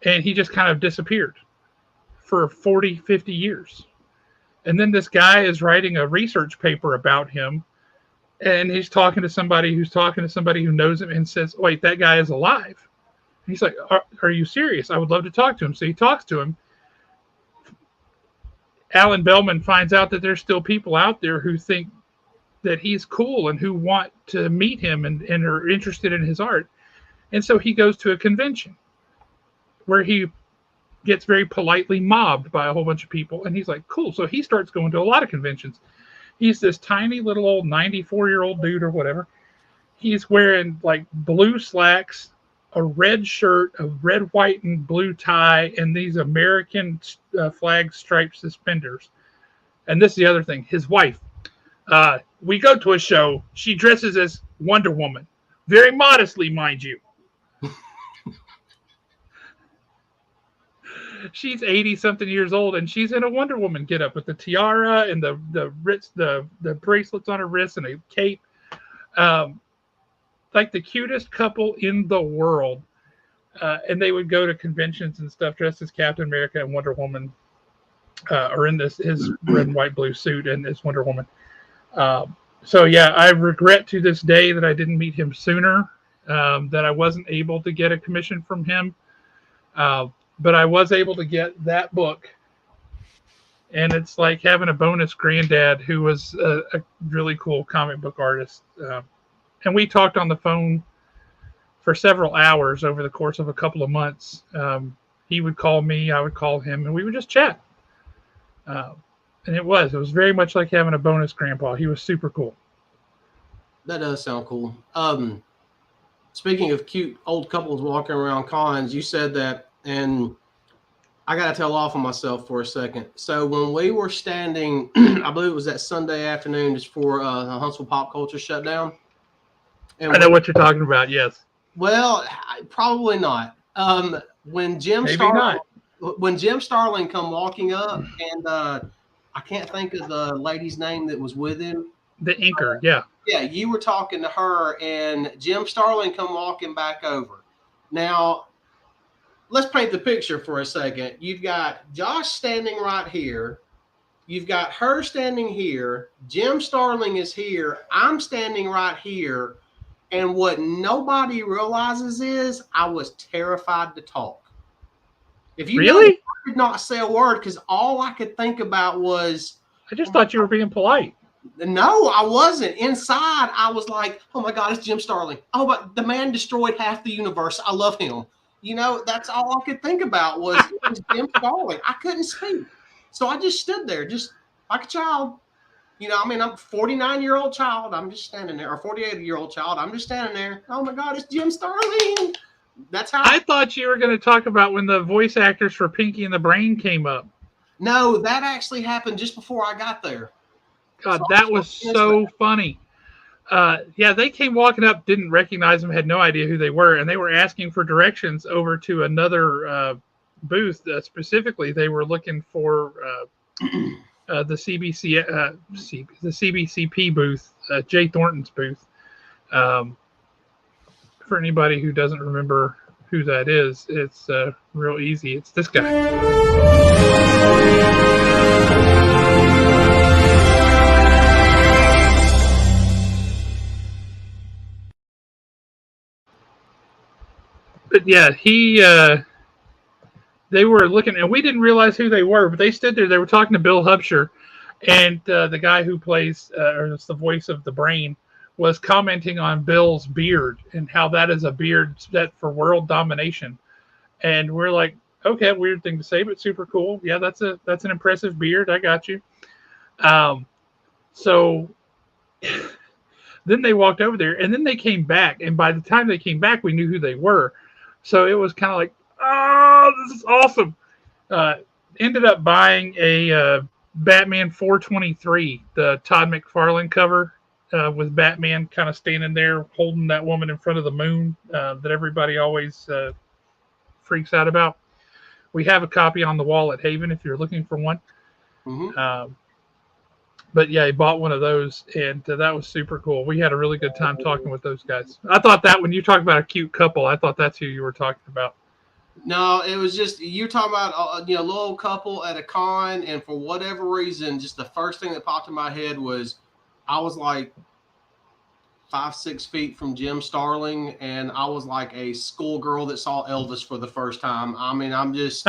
And he just kind of disappeared for 40, 50 years. And then this guy is writing a research paper about him. And he's talking to somebody who knows him and says, wait, that guy is alive. And he's like, are you serious? I would love to talk to him. So he talks to him. Alan Bellman finds out that there's still people out there who think that he's cool and who want to meet him and are interested in his art. And so he goes to a convention where he gets very politely mobbed by a whole bunch of people. And he's like, cool. So he starts going to a lot of conventions. He's this tiny little old 94-year-old dude or whatever. He's wearing like blue slacks, a red shirt, a red, white, and blue tie, and these American flag striped suspenders. And this is the other thing. His wife, we go to a show. She dresses as Wonder Woman. Very modestly, mind you. She's 80-something years old, and she's in a Wonder Woman getup with the tiara and the bracelets on her wrists and a cape. Like the cutest couple in the world. And they would go to conventions and stuff dressed as Captain America and Wonder Woman, or in his red and white blue suit and as Wonder Woman. So yeah, I regret to this day that I didn't meet him sooner, that I wasn't able to get a commission from him. But I was able to get that book. And it's like having a bonus granddad who was a really cool comic book artist. And we talked on the phone for several hours over the course of a couple of months. He would call me, I would call him, and we would just chat. And it was very much like having a bonus grandpa. He was super cool. That does sound cool. Speaking of cute old couples walking around cons, you said that, and I got to tell off on myself for a second. So when we were standing, I believe it was that Sunday afternoon just before Huntsville Pop Culture shut down. And I know what you're talking about, yes. Well, probably not. When Jim Starling come walking up, and I can't think of the lady's name that was with him. The inker, yeah. Yeah, you were talking to her, and Jim Starling come walking back over. Now, let's paint the picture for a second. You've got Josh standing right here. You've got her standing here. Jim Starling is here. I'm standing right here. And what nobody realizes is I was terrified to talk. If you really? I did not say a word because all I could think about was... I just thought you were being polite. No, I wasn't. Inside, I was like, oh my God, it's Jim Starling. Oh, but the man destroyed half the universe. I love him. You know, that's all I could think about was Jim Starling. I couldn't speak. So I just stood there, just like a child. You know, I mean, I'm a 49-year-old child. I'm just standing there, or 48-year-old child. I'm just standing there. Oh my God, it's Jim Starling. That's how I thought you were going to talk about when the voice actors for Pinky and the Brain came up. No, that actually happened just before I got there. God, that was so funny. Yeah, they came walking up, didn't recognize them, had no idea who they were, and they were asking for directions over to another booth. Specifically, they were looking for the CBCP booth, Jay Thornton's booth. For anybody who doesn't remember who that is, it's real easy. It's this guy. But yeah, they were looking, and we didn't realize who they were, but they stood there. They were talking to Bill Hubsher, and the guy who plays, or it's the voice of the Brain, was commenting on Bill's beard and how that is a beard set for world domination. And we're like, okay, weird thing to say, but super cool. Yeah, that's an impressive beard. I got you. So Then they walked over there, and then they came back. And by the time they came back, we knew who they were. So it was kind of like, oh, this is awesome. Uh, Ended up buying a Batman 423, the Todd McFarlane cover with Batman kind of standing there holding that woman in front of the moon that everybody always freaks out about. We have a copy on the wall at Haven if you're looking for one. Mm-hmm. But yeah, he bought one of those, and that was super cool. We had a really good time talking with those guys. I thought that when you talk about a cute couple, I thought that's who you were talking about. No, it was just you're talking about a little couple at a con, and for whatever reason, just the first thing that popped in my head was I was like 5-6 feet from Jim Starling, and I was like a schoolgirl that saw Elvis for the first time. I mean, I'm just.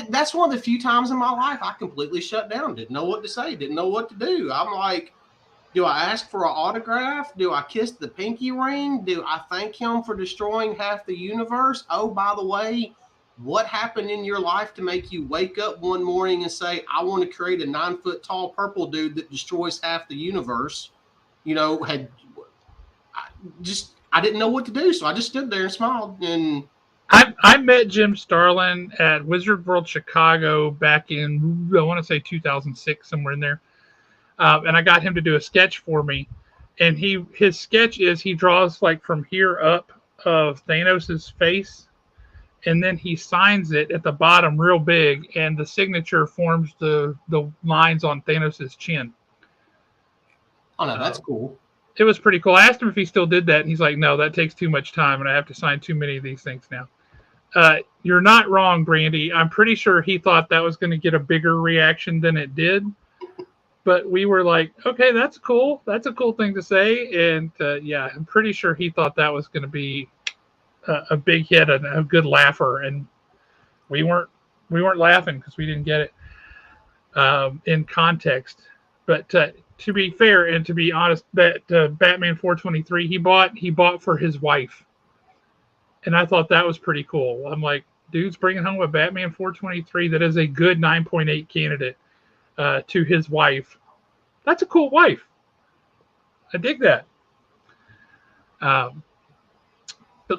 That's one of the few times in my life I completely shut down. Didn't know what to say. Didn't know what to do. I'm like, do I ask for an autograph? Do I kiss the pinky ring? Do I thank him for destroying half the universe? Oh, by the way, what happened in your life to make you wake up one morning and say, I want to create a 9-foot tall purple dude that destroys half the universe? I didn't know what to do. So I just stood there and smiled. And I met Jim Starlin at Wizard World Chicago back in, I want to say 2006, somewhere in there. And I got him to do a sketch for me. And his sketch is he draws like from here up of Thanos' face. And then he signs it at the bottom real big. And the signature forms the lines on Thanos' chin. Oh, no, that's cool. It was pretty cool. I asked him if he still did that. And he's like, no, that takes too much time. And I have to sign too many of these things now. You're not wrong, Brandy. I'm pretty sure he thought that was going to get a bigger reaction than it did. But we were like, okay, that's cool. That's a cool thing to say. And yeah, I'm pretty sure he thought that was going to be a big hit and a good laugher. And we weren't laughing because we didn't get it in context. But to be fair and to be honest, that Batman 423 he bought for his wife. And I thought that was pretty cool. I'm like, dude's bringing home a Batman 423 that is a good 9.8 candidate to his wife. That's a cool wife. I dig that. But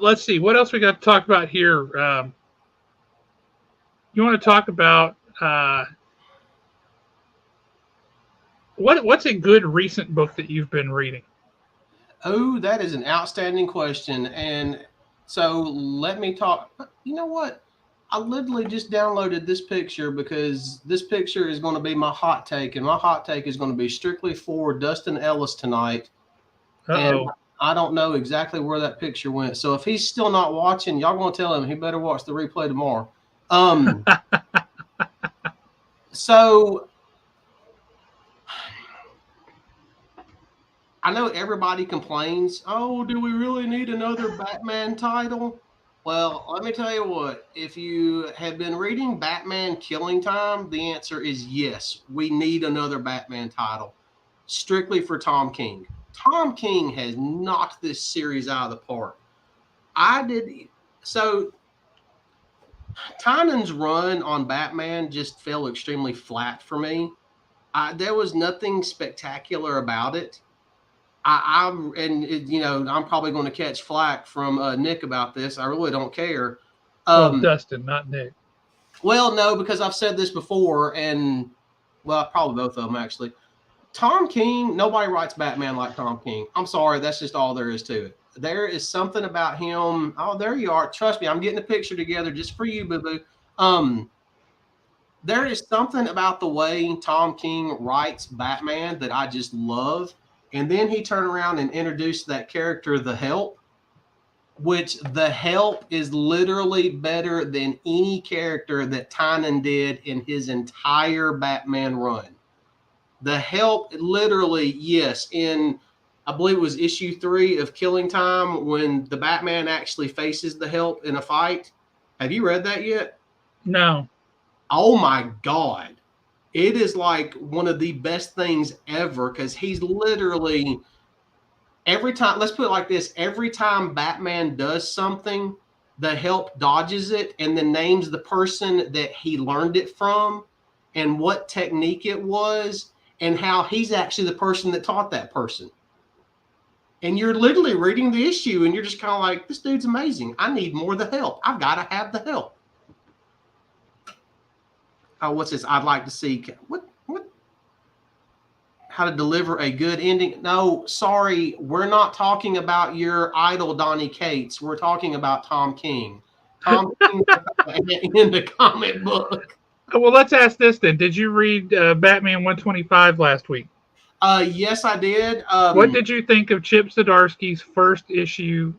let's see. What else we got to talk about here? You want to talk about what's a good recent book that you've been reading? Oh, that is an outstanding question. And so let me talk. You know what? I literally just downloaded this picture because this picture is going to be my hot take. And my hot take is going to be strictly for Dustin Ellis tonight. Uh-oh. And I don't know exactly where that picture went. So if he's still not watching, y'all going to tell him he better watch the replay tomorrow. So I know everybody complains, oh, do we really need another Batman title? Well, let me tell you what. If you have been reading Batman Killing Time, the answer is yes. We need another Batman title, strictly for Tom King. Tom King has knocked this series out of the park. So Tynan's run on Batman just fell extremely flat for me. There was nothing spectacular about it. I'm probably going to catch flack from Nick about this. I really don't care. Dustin, not Nick. Well, no, because I've said this before, and well, probably both of them actually. Tom King, nobody writes Batman like Tom King. I'm sorry, that's just all there is to it. There is something about him. Oh, there you are. Trust me, I'm getting a picture together just for you, boo-boo. There is something about the way Tom King writes Batman that I just love. And then he turned around and introduced that character, The Help, which The Help is literally better than any character that Tynan did in his entire Batman run. The Help literally, yes, in I believe it was issue 3 of Killing Time when the Batman actually faces The Help in a fight. Have you read that yet? No. Oh my God. It is like one of the best things ever because he's literally every time, let's put it like this, every time Batman does something, The Help dodges it and then names the person that he learned it from and what technique it was. and how he's actually the person that taught that person. And you're literally reading the issue and you're just kind of like, this dude's amazing. I need more of the help. I've got to have the help. Oh, what's this? I'd like to see what how to deliver a good ending. No, sorry, we're not talking about your idol Donnie Cates. We're talking about Tom King. Tom King in the comic book. Well, let's ask this then. Did you read Batman 125 last week? Yes, I did. What did you think of Chip Zdarsky's first issue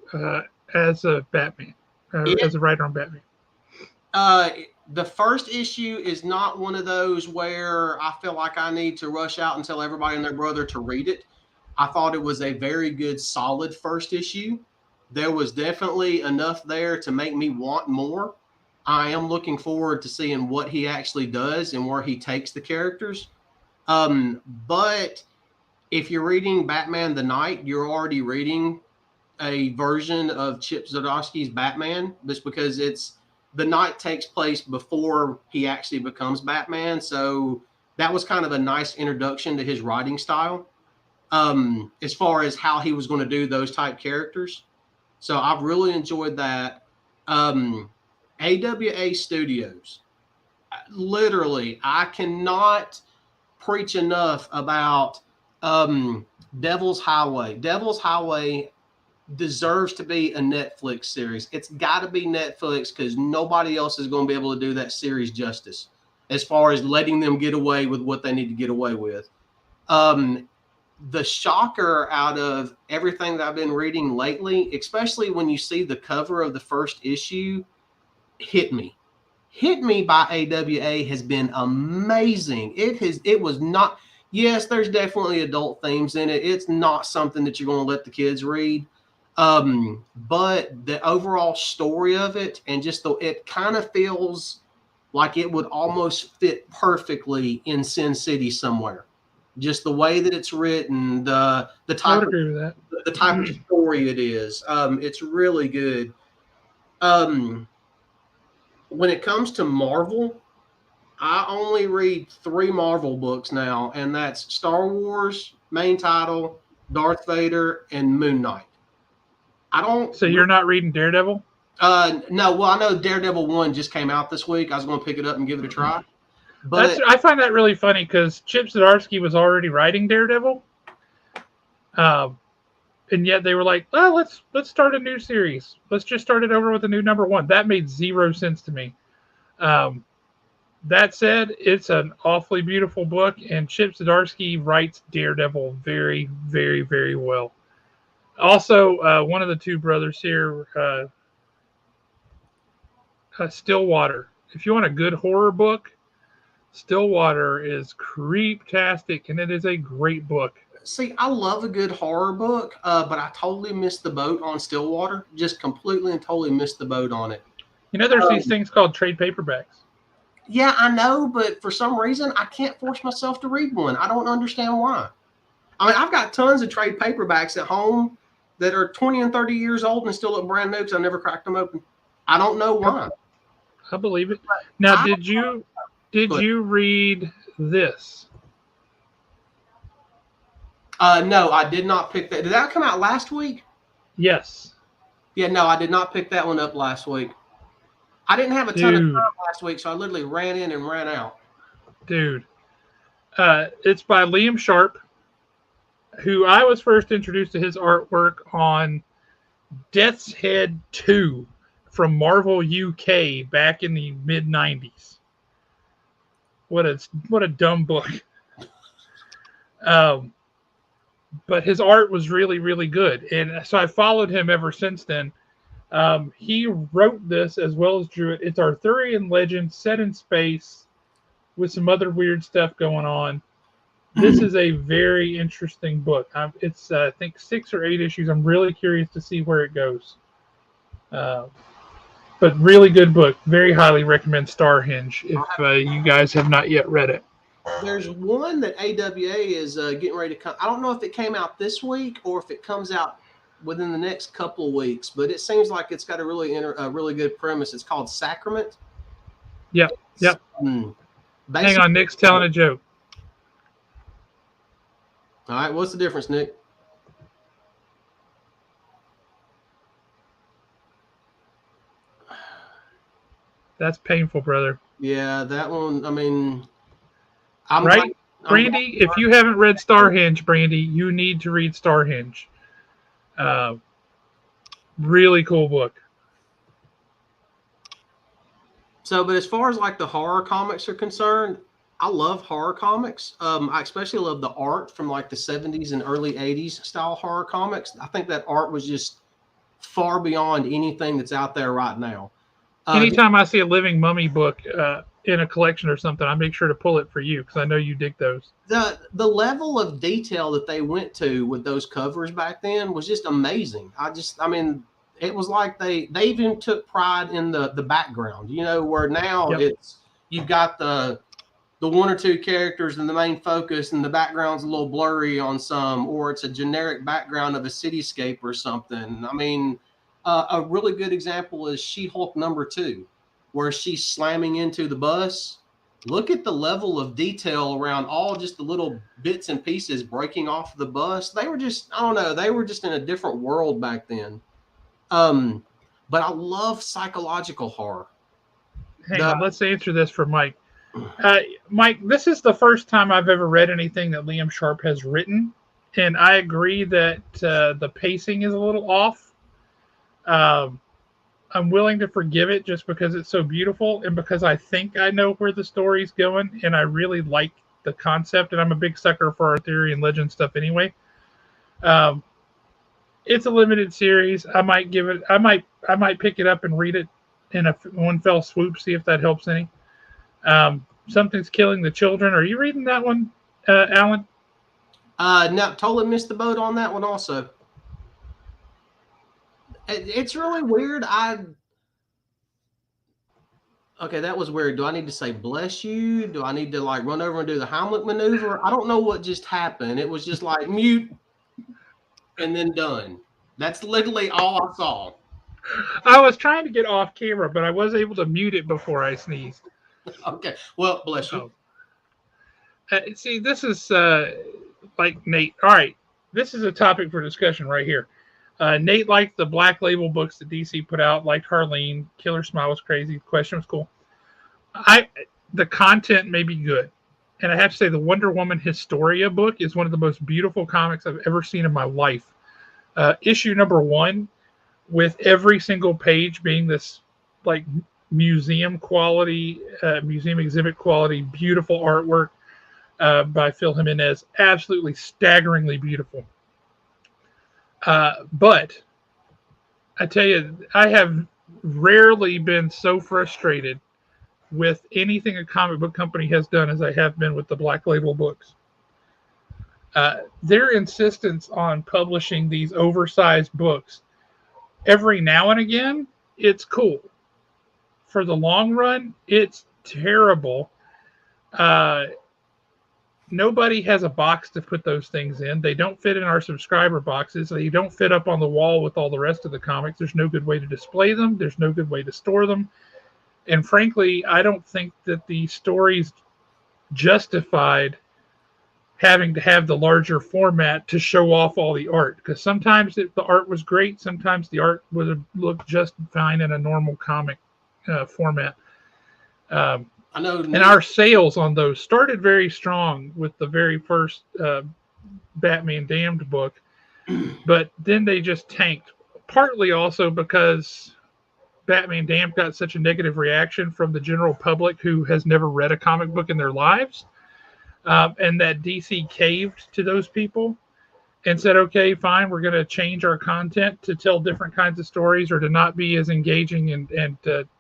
as a Batman, as a writer on Batman? The first issue is not one of those where I feel like I need to rush out and tell everybody and their brother to read it. I thought it was a very good, solid first issue. There was definitely enough there to make me want more. I am looking forward to seeing what he actually does and where he takes the characters. But if you're reading Batman the Night, you're already reading a version of Chip Zdarsky's Batman, just because the Night takes place before he actually becomes Batman. So that was kind of a nice introduction to his writing style, as far as how he was going to do those type characters. So I've really enjoyed that. AWA Studios, literally, I cannot preach enough about Devil's Highway. Devil's Highway deserves to be a Netflix series. It's got to be Netflix because nobody else is going to be able to do that series justice as far as letting them get away with what they need to get away with. The shocker out of everything that I've been reading lately, especially when you see the cover of the first issue, Hit Me by AWA has been amazing. It was not, yes, there's definitely adult themes in it. It's not something that you're going to let the kids read. But the overall story of it, and just it kind of feels like it would almost fit perfectly in Sin City somewhere. Just the way that it's written, the type of, agree with that. The type of story it is. It's really good. When it comes to Marvel, I only read 3 Marvel books now, and that's Star Wars, main title, Darth Vader, and Moon Knight. So you're not reading Daredevil? No. Well, I know Daredevil 1 just came out this week. I was going to pick it up and give it a try. But I find that really funny because Chip Zdarsky was already writing Daredevil, and yet they were like, "Oh, let's start a new series. Let's just start it over with a new number 1." That made 0 sense to me. That said, it's an awfully beautiful book, and Chip Zdarsky writes Daredevil very, very, very well. Also, one of the 2 brothers here, Stillwater. If you want a good horror book, Stillwater is creep-tastic, and it is a great book. See, I love a good horror book, but I totally missed the boat on Stillwater. Just completely and totally missed the boat on it. You know, there's these things called trade paperbacks. Yeah, I know, but for some reason, I can't force myself to read one. I don't understand why. I mean, I've got tons of trade paperbacks at home that are 20 and 30 years old and still look brand new because I never cracked them open. I don't know why. I believe it. Now, did you read this? No, I did not pick that. Did that come out last week? Yes. Yeah, no, I did not pick that one up last week. I didn't have a ton of time last week, so I literally ran in and ran out. Dude. It's by Liam Sharp, who I was first introduced to his artwork on Death's Head 2 from Marvel UK back in the mid-90s. What a dumb book. But his art was really, really good. And so I followed him ever since then. He wrote this as well as drew it. It's Arthurian legend set in space with some other weird stuff going on. This is a very interesting book. It's I think 6 or 8 issues. I'm really curious to see where it goes. But really good book. Very highly recommend Starhenge if you guys have not yet read it. There's one that AWA is getting ready to come. I don't know if it came out this week or if it comes out within the next couple of weeks, but it seems like it's got a really good premise. It's called Sacrament. Yep. Hang on, Nick's telling a joke. All right, what's the difference, Nick? That's painful, brother. Yeah, that one. I mean, I'm glad. Right? I'm glad. Brandy, if you haven't read Starhenge, Brandy, you need to read Starhenge. Uh, really cool book. So, but as far as like the horror comics are concerned, I love horror comics. I especially love the art from like the 70s and early 80s style horror comics. I think that art was just far beyond anything that's out there right now. Uh, Anytime I see a living mummy book in a collection or something, I make sure to pull it for you because I know you dig those. the level of detail that they went to with those covers back then was just amazing. I mean, it was like they even took pride in the background. You know, where now Yep. it's you've got the one or two characters in the main focus and the background's a little blurry on some, or it's a generic background of a cityscape or something. I mean, a really good example is She-Hulk #2, where she's slamming into the bus. Look at the level of detail around all just the little bits and pieces breaking off the bus. They were just, I don't know, they were just in a different world back then. But I love psychological horror. Hang The on, let's answer this for Mike. Mike, this is the first time I've ever read anything that Liam Sharp has written, and I agree that the pacing is a little off. Um, I'm willing to forgive it just because it's so beautiful and because I think I know where the story's going, and I really like the concept, and I'm a big sucker for our theory and legend stuff anyway. Um, it's a limited series. I might give it. I might pick it up and read it in a one fell swoop. See if that helps any. Something's killing the children. Are you reading that one, Alan? no, totally missed the boat on that one also. It's really weird. Okay, that was weird. Do I need to say bless you? Do I need to like run over and do the Heimlich maneuver? I don't know what just happened. It was just like mute and then done. That's literally all I saw. I was trying to get off camera, but I was able to mute it before I sneezed. Okay, well, bless you. Oh. See, this is like Nate. All right, this is a topic for discussion right here. Nate liked the Black Label books that DC put out, liked Harleen. Killer Smile was crazy. The question was cool. I the content may be good, and I have to say the Wonder Woman Historia book is one of the most beautiful comics I've ever seen in my life. Issue #1, with every single page being this like museum quality, museum exhibit quality, beautiful artwork by Phil Jimenez, absolutely staggeringly beautiful. But I tell you, I have rarely been so frustrated with anything a comic book company has done as I have been with the Black Label books. Their insistence on publishing these oversized books every now and again, it's cool. For the long run, it's terrible. Uh, Nobody has a box to put those things in. They don't fit in our subscriber boxes. They don't fit up on the wall with all the rest of the comics. There's no good way to display them. There's no good way to store them. And frankly, I don't think that the stories justified having to have the larger format to show off all the art. Because sometimes the art was great. Sometimes the art would look just fine in a normal comic format. I know. And our sales on those started very strong with the very first Batman Damned book, but then they just tanked. Partly also because Batman Damned got such a negative reaction from the general public who has never read a comic book in their lives, and that DC caved to those people and said, okay, fine, we're going to change our content to tell different kinds of stories or to not be as engaging and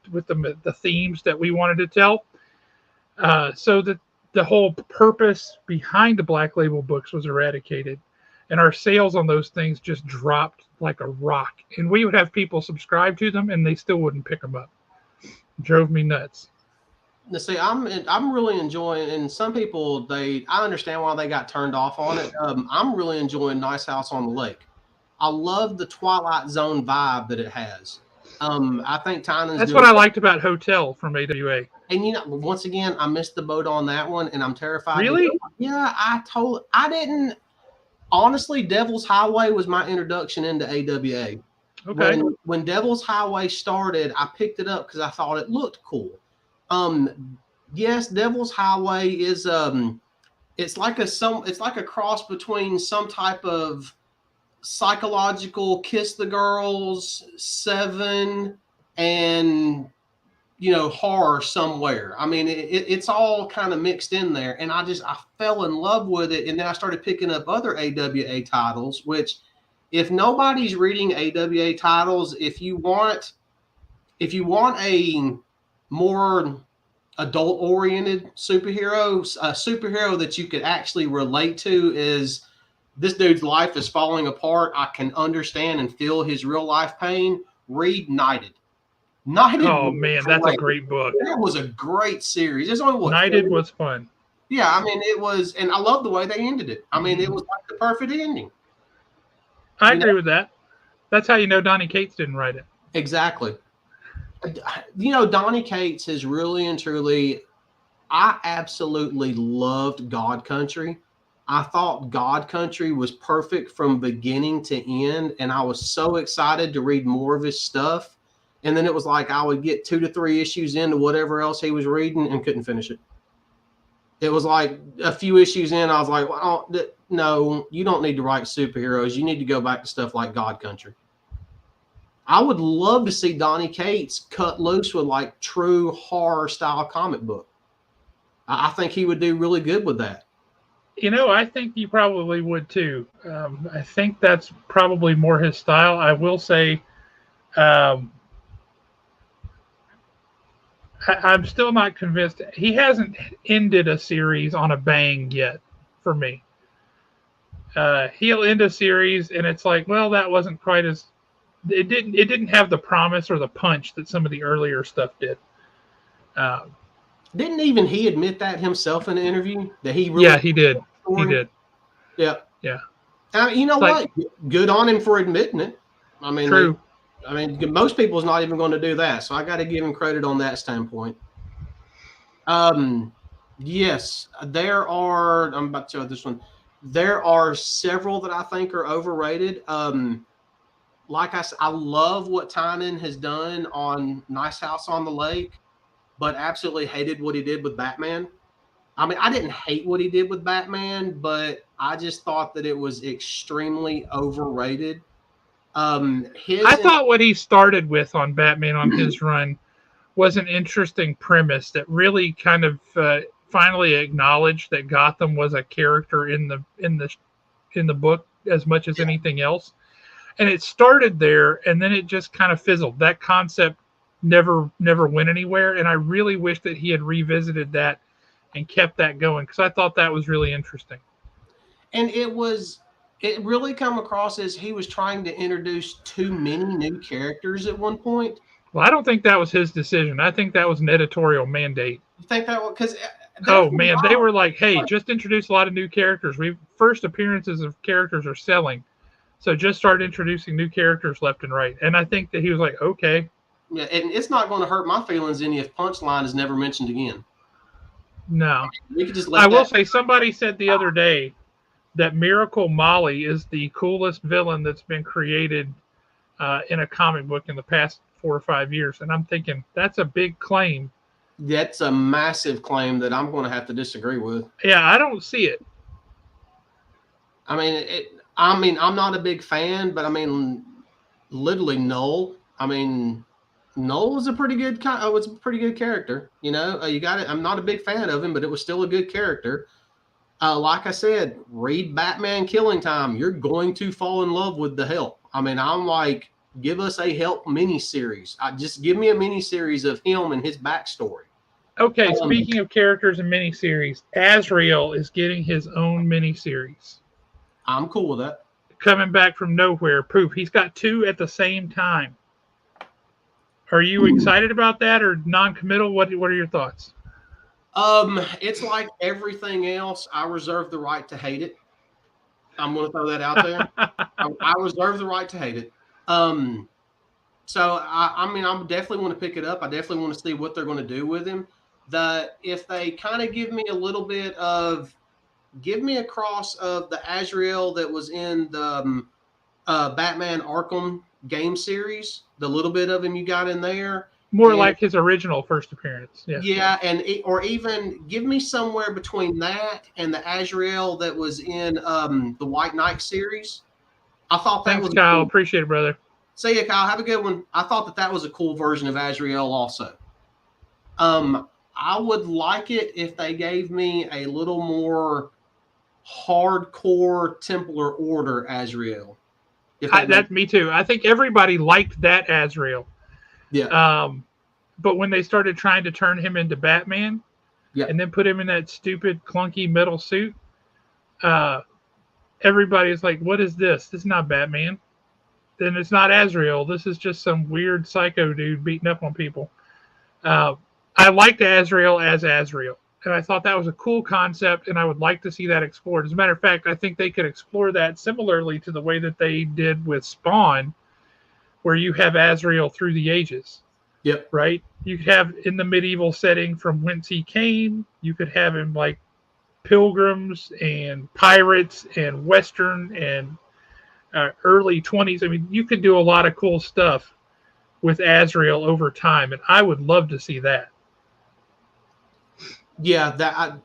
with the themes that we wanted to tell. So that the whole purpose behind the Black Label books was eradicated, and our sales on those things just dropped like a rock. And we would have people subscribe to them, and they still wouldn't pick them up. It drove me nuts. Now, see, I'm really enjoying, and some people I understand why they got turned off on it. I'm really enjoying Nice House on the Lake. I love the Twilight Zone vibe that it has. I think Tynan's That's doing. what I liked about Hotel from AWA. And once again, I missed the boat on that one, and I'm terrified. Really? Yeah, I didn't. honestly, Devil's Highway was my introduction into AWA. Okay. When Devil's Highway started, I picked it up because I thought it looked cool. Yes, Devil's Highway is it's like a cross between some type of psychological Kiss the Girls, Seven, and horror somewhere. I mean, it's all kind of mixed in there, and I fell in love with it, and then I started picking up other AWA titles. Which, if nobody's reading AWA titles, if you want a more adult-oriented superhero, a superhero that you could actually relate to, is this dude's life is falling apart. I can understand and feel his real life pain. Read Knighted. Oh man, that's a great book. That was a great series. There's only Knighted was fun. Yeah, I mean it was, and I love the way they ended it. I mean, it was like the perfect ending. I agree with that. That's how you know Donny Cates didn't write it. Exactly. Donny Cates has really and truly. I absolutely loved God Country. I thought God Country was perfect from beginning to end, and I was so excited to read more of his stuff. And then it was like I would get 2 to 3 issues into whatever else he was reading and couldn't finish it. It was like a few issues in, I was like, well, no, you don't need to write superheroes. You need to go back to stuff like God Country. I would love to see Donny Cates cut loose with like true horror style comic book. I think he would do really good with that. I think he probably would too. I think that's probably more his style. I will say, I'm still not convinced. He hasn't ended a series on a bang yet for me. He'll end a series and it's like, well, that wasn't quite as it didn't have the promise or the punch that some of the earlier stuff did. Didn't even he admit that himself in an interview that he really? Yeah, he did. He did. Yeah. Yeah. You know what? Good on him for admitting it. I mean, true. Most people's not even going to do that, so I got to give him credit on that standpoint. Yes, there are. I'm about to show this one. There are several that I think are overrated. Like I said, I love what Tynan has done on Nice House on the Lake, but absolutely hated what he did with Batman. I mean, I didn't hate what he did with Batman, but I just thought that it was extremely overrated. I thought what he started with on Batman on his run was an interesting premise that really kind of finally acknowledged that Gotham was a character in the book as much as anything else. And it started there, and then it just kind of fizzled. That concept never went anywhere, and I really wish that he had revisited that and kept that going, because I thought that was really interesting. And it really come across as he was trying to introduce too many new characters at one point. Well, I don't think that was his decision. I think that was an editorial mandate. You think that was because? Oh man, they were like, "Hey, just introduce a lot of new characters. First appearances of characters are selling, so just start introducing new characters left and right." And I think that he was like, "Okay." Yeah, and it's not going to hurt my feelings any if Punchline is never mentioned again. No, we could just. I will say, somebody said the other day that Miracle Molly is the coolest villain that's been created in a comic book in the past 4 or 5 years, and I'm thinking that's a big claim. That's a massive claim that I'm going to have to disagree with. Yeah, I don't see it. I mean, I'm not a big fan, but I mean, literally Null. I mean, Null was a pretty good character. You got it. I'm not a big fan of him, but it was still a good character. Like I said, read Batman Killing Time. You're going to fall in love with the Help. I mean, I'm like, give us a Help miniseries. Just give me a miniseries of him and his backstory. Okay, speaking of characters and miniseries, Azrael is getting his own miniseries. I'm cool with that. Coming back from nowhere. Poof, he's got 2 at the same time. Are you excited about that or non-committal? What are your thoughts? It's like everything else. I reserve the right to hate it. I'm going to throw that out there. I reserve the right to hate it. So I mean, I definitely want to pick it up. I definitely want to see what they're going to do with him. If they kind of give me a little bit of give me a cross of the Azrael that was in the Batman Arkham game series, the little bit of him you got in there. More like his original first appearance. Yeah. Yeah, or even give me somewhere between that and the Azrael that was in the White Knight series. I thought that Thanks, was Kyle. cool. Appreciate it, brother. See you, Kyle. Have a good one. I thought that was a cool version of Azrael also. I would like it if they gave me a little more hardcore Templar Order Azrael. That's me too. I think everybody liked that Azrael. Yeah. But when they started trying to turn him into Batman, and then put him in that stupid clunky metal suit, everybody's like, "What is this? This is not Batman. Then it's not Azrael. This is just some weird psycho dude beating up on people." I liked Azrael as Azrael, and I thought that was a cool concept, and I would like to see that explored. As a matter of fact, I think they could explore that similarly to the way that they did with Spawn, where you have Azrael through the ages. Yep. Right? You could have in the medieval setting from whence he came. You could have him like pilgrims and pirates and Western and early 20s. I mean, you could do a lot of cool stuff with Azrael over time, and I would love to see that. Yeah, that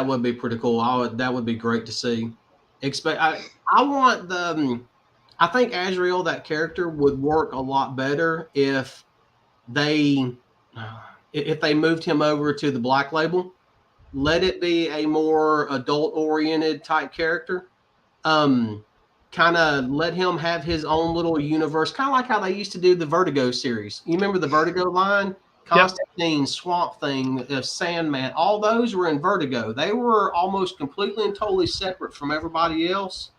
would be pretty cool. That would be great to see. I want the. I think Azrael, that character, would work a lot better if they moved him over to the Black Label. Let it be a more adult-oriented type character. Kind of let him have his own little universe, kind of like how they used to do the Vertigo series. You remember the Vertigo line? Constantine, yep. Swamp Thing, Sandman, all those were in Vertigo. They were almost completely and totally separate from everybody else.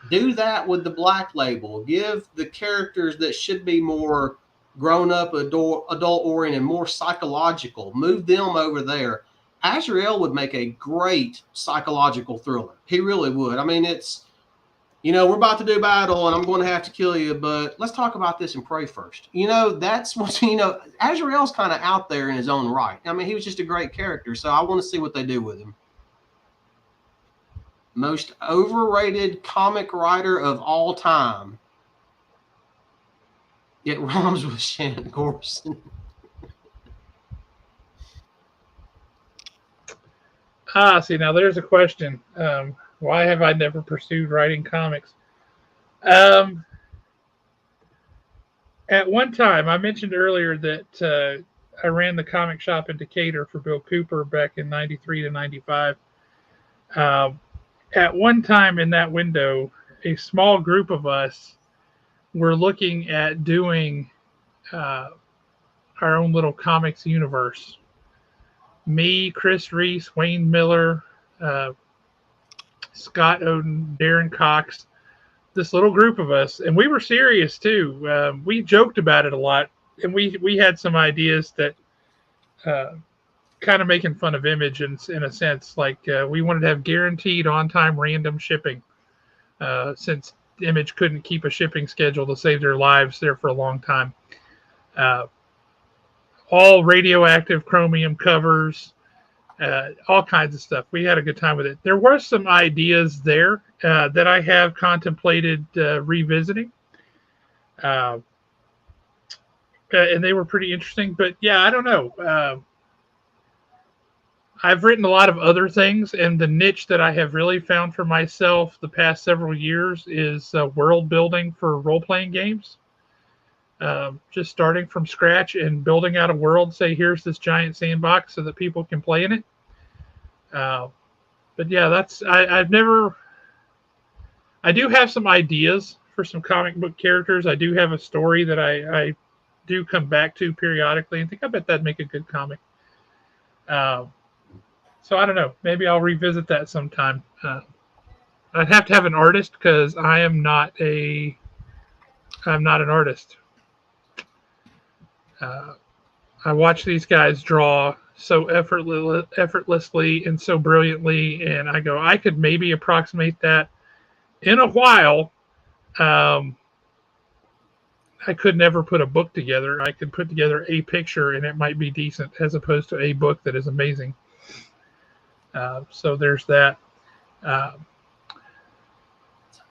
Do that with the Black Label. Give the characters that should be more grown-up, adult-oriented, more psychological. Move them over there. Azrael would make a great psychological thriller. He really would. I mean, it's, we're about to do battle and I'm going to have to kill you, but let's talk about this and pray first. That's what, Azrael's kind of out there in his own right. I mean, he was just a great character, so I want to see what they do with him. Most overrated comic writer of all time. It rhymes with Shannon Gorson. See, now there's a question. Why have I never pursued writing comics? At one time, I mentioned earlier that I ran the comic shop in Decatur for Bill Cooper back in 93 to 95. At one time in that window, a small group of us were looking at doing our own little comics universe. Me, Chris Reese, Wayne Miller, Scott Oden, Darren Cox, this little group of us. And we were serious too. We joked about it a lot. And we had some ideas that kind of making fun of Image in a sense. Like we wanted to have guaranteed on-time random shipping since Image couldn't keep a shipping schedule to save their lives there for a long time. All radioactive chromium covers, all kinds of stuff. We had a good time with it. There were some ideas there that I have contemplated revisiting. And they were pretty interesting. But yeah, I don't know. I've written a lot of other things, and the niche that I have really found for myself the past several years is world building for role-playing games. Just starting from scratch and building out a world. Say, here's this giant sandbox so that people can play in it. But yeah, I do have some ideas for some comic book characters. I do have a story that I do come back to periodically and think, I bet that'd make a good comic. So I don't know. Maybe I'll revisit that sometime. I'd have to have an artist because I'm not an artist. I watch these guys draw so effortlessly and so brilliantly, and I go, I could maybe approximate that in a while. I could never put a book together. I could put together a picture, and it might be decent, as opposed to a book that is amazing. So there's that. Uh,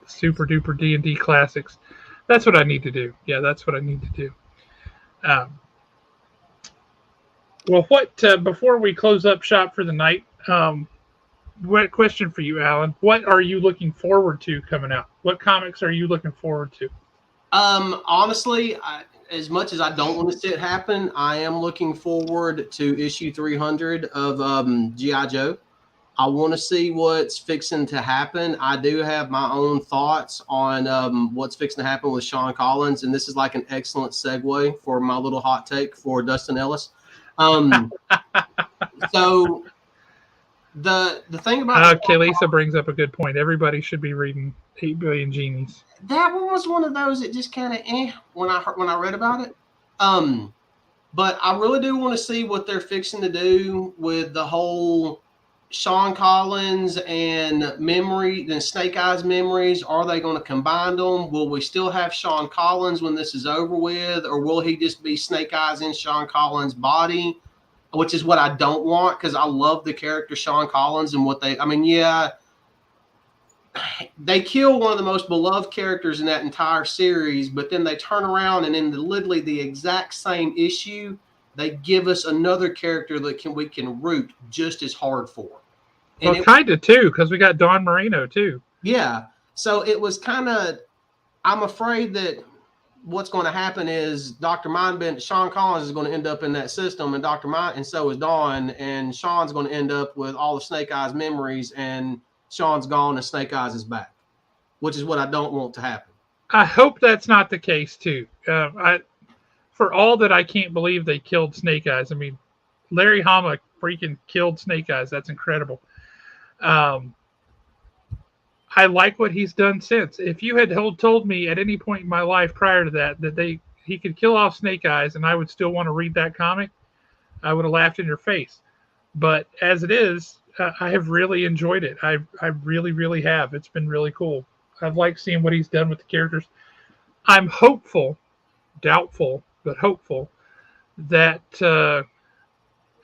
Super duper D&D classics. That's what I need to do. Yeah, that's what I need to do. Um, well, what before we close up shop for the night? What question for you, Alan? What are you looking forward to coming out? What comics are you looking forward to? Honestly, as much as I don't want to see it happen, I am looking forward to issue 300 of G.I. Joe. I want to see what's fixing to happen. I do have my own thoughts on what's fixing to happen with Sean Collins, and this is like an excellent segue for my little hot take for Dustin Ellis. So the thing about Kalisa brings up a good point. Everybody should be reading 8 Billion Genies. That one was one of those that just kind of when I read about it. But I really do want to see what they're fixing to do with the whole Sean Collins and Snake Eyes memories. Are they going to combine them? Will we still have Sean Collins when this is over with, or will he just be Snake Eyes in Sean Collins' body? Which is what I don't want, because I love the character Sean Collins and they kill one of the most beloved characters in that entire series, but then they turn around and in literally the exact same issue, they give us another character that we can root just as hard for. And well, kind of too, because we got Don Marino too. Yeah. So it was kind of, I'm afraid that what's going to happen is Dr. Mindbend, Sean Collins is going to end up in that system, and so is Dawn, and Sean's going to end up with all of Snake Eyes memories, and Sean's gone and Snake Eyes is back, which is what I don't want to happen. I hope that's not the case too. For all that I can't believe they killed Snake Eyes. I mean, Larry Hama freaking killed Snake Eyes. That's incredible. I like what he's done since. If you had told me at any point in my life prior to that he could kill off Snake Eyes and I would still want to read that comic, I would have laughed in your face. But as it is, I have really enjoyed it. I really, really have. It's been really cool. I've liked seeing what he's done with the characters. I'm hopeful, doubtful, but hopeful that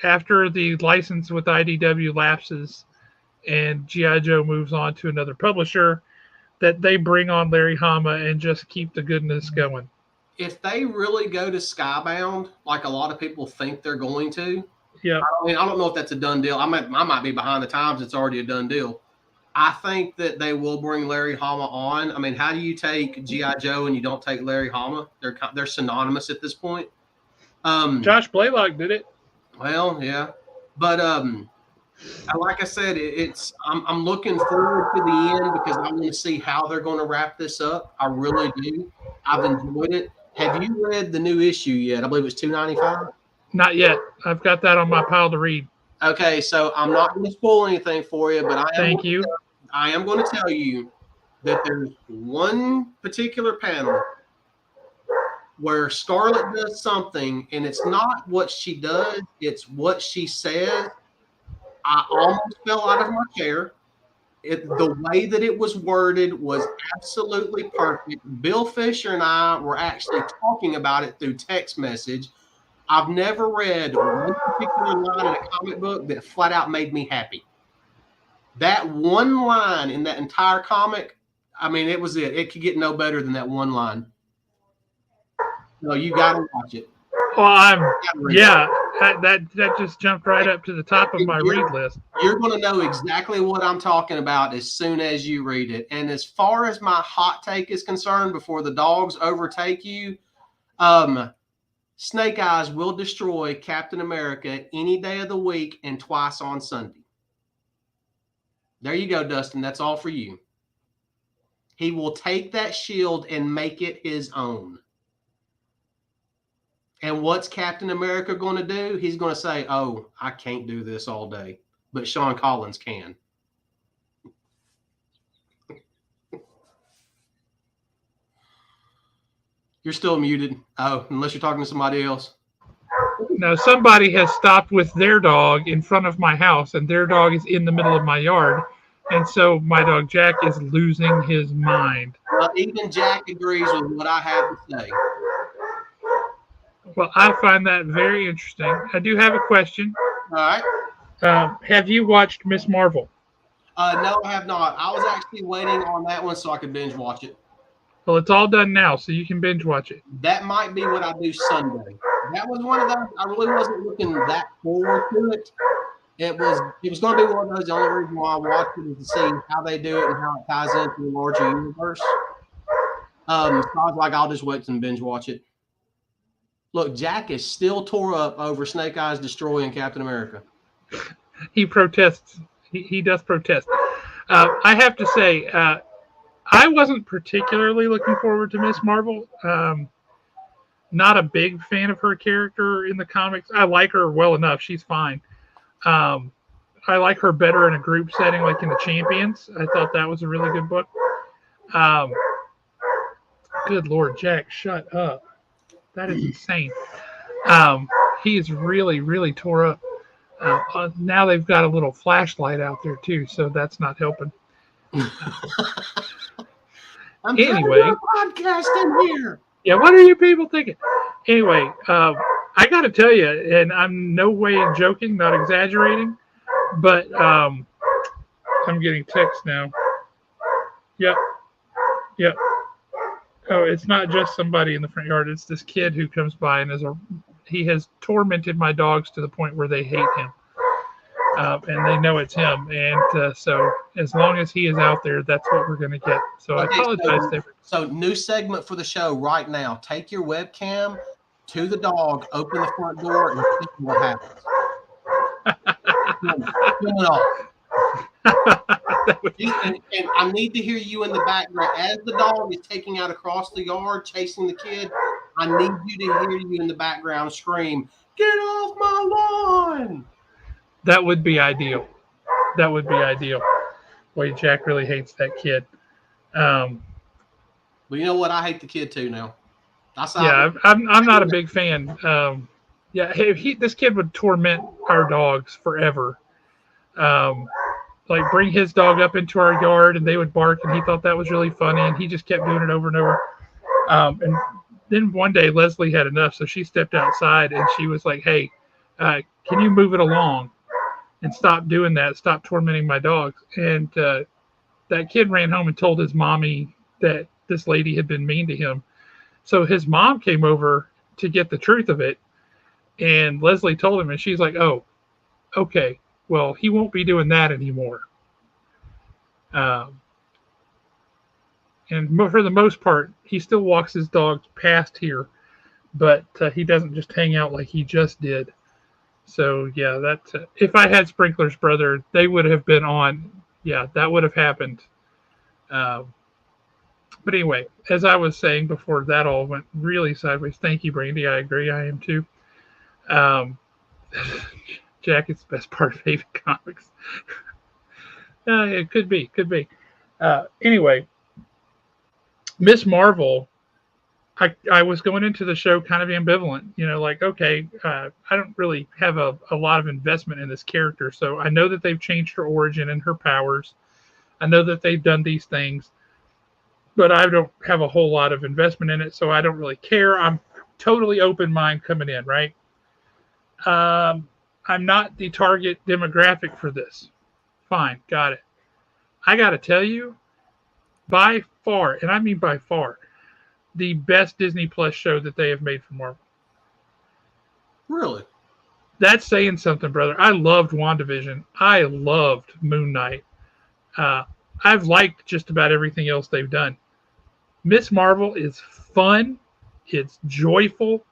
after the license with IDW lapses and G.I. Joe moves on to another publisher, that they bring on Larry Hama and just keep the goodness going. If they really go to Skybound, like a lot of people think they're going to, yeah. I don't know if that's a done deal. I might be behind the times. It's already a done deal. I think that they will bring Larry Hama on. I mean, how do you take G.I. Joe and you don't take Larry Hama? They're synonymous at this point. Josh Blaylock did it. Well, yeah. But like I said, I'm looking forward to the end because I want to see how they're going to wrap this up. I really do. I've enjoyed it. Have you read the new issue yet? I believe it's $2.95. Not yet. I've got that on my pile to read. Okay, so I'm not going to spoil anything for you, but I am going to tell you that there's one particular panel where Scarlet does something, and it's not what she does, it's what she says. I almost fell out of my chair. The way that it was worded was absolutely perfect. Bill Fisher and I were actually talking about it through text message. I've never read one particular line in a comic book that flat out made me happy. That one line in that entire comic, I mean, it was it. It could get no better than that one line. No, you got to watch it. Well, that just jumped right up to the top of my read list. You're going to know exactly what I'm talking about as soon as you read it. And as far as my hot take is concerned, before the dogs overtake you, Snake Eyes will destroy Captain America any day of the week and twice on Sunday. There you go, Dustin. That's all for you. He will take that shield and make it his own. And what's Captain America going to do? He's going to say, oh, I can't do this all day, but Sean Collins can. You're still muted. Oh, unless you're talking to somebody else. No, somebody has stopped with their dog in front of my house, and their dog is in the middle of my yard. And so my dog Jack is losing his mind. Well, even Jack agrees with what I have to say. Well, I find that very interesting. I do have a question. All right. Have you watched Miss Marvel? No, I have not. I was actually waiting on that one so I could binge watch it. Well, it's all done now, so you can binge watch it. That might be what I do Sunday. That was one of those. I really wasn't looking that forward to it. It was going to be one of those. The only reason why I watched it is to see how they do it and how it ties into the larger universe. So I was like, I'll just wait and binge watch it. Look, Jack is still tore up over Snake Eyes destroying Captain America. He protests. He does protest. I have to say, I wasn't particularly looking forward to Miss Marvel. Not a big fan of her character in the comics. I like her well enough. She's fine. I like her better in a group setting, like in the Champions. I thought that was a really good book. Good Lord, Jack, shut up. That is insane. He is really, really tore up. Now they've got a little flashlight out there too, so that's not helping. I'm Anyway, trying to do a podcast in here. Yeah, what are you people thinking? Anyway, I got to tell you, and I'm no way joking, not exaggerating, but I'm getting text now. Yep. Oh, it's not just somebody in the front yard. It's this kid who comes by and he has tormented my dogs to the point where they hate him. And they know it's him. And so as long as he is out there, that's what we're going to get. So I apologize. So new segment for the show right now. Take your webcam to the dog, open the front door, and see what happens. Turn it off. And I need to hear you in the background. As the dog is taking out across the yard, chasing the kid, I need you to hear you in the background scream, "Get off my lawn!" That would be ideal. Boy, Jack really hates that kid. But you know what? I hate the kid too now. I'm not a big fan. This kid would torment our dogs forever. Like bring his dog up into our yard and they would bark, and he thought that was really funny, and he just kept doing it over and over. And then one day Leslie had enough, so she stepped outside and she was like, "Hey, can you move it along and stop doing that? Stop tormenting my dogs." And that kid ran home and told his mommy that this lady had been mean to him. So his mom came over to get the truth of it, and Leslie told him, and she's like, "Oh, okay. Well, he won't be doing that anymore." And for the most part, he still walks his dogs past here, but he doesn't just hang out like he just did. So, yeah, that's if I had Sprinkler's brother, they would have been on. Yeah, that would have happened. But anyway, as I was saying before, that all went really sideways. Thank you, Brandy. I agree. I am too. Jack, it's the best part of Haven Comics. It could be. Anyway, Miss Marvel, I was going into the show kind of ambivalent. Like, okay, I don't really have a lot of investment in this character. So I know that they've changed her origin and her powers. I know that they've done these things, but I don't have a whole lot of investment in it. So I don't really care. I'm totally open mind coming in, right? I'm not the target demographic for this. Fine, got it. I got to tell you, by far, and I mean by far, the best Disney Plus show that they have made for Marvel. Really? That's saying something, brother. I loved WandaVision. I loved Moon Knight. I've liked just about everything else they've done. Miss Marvel is fun. It's joyful.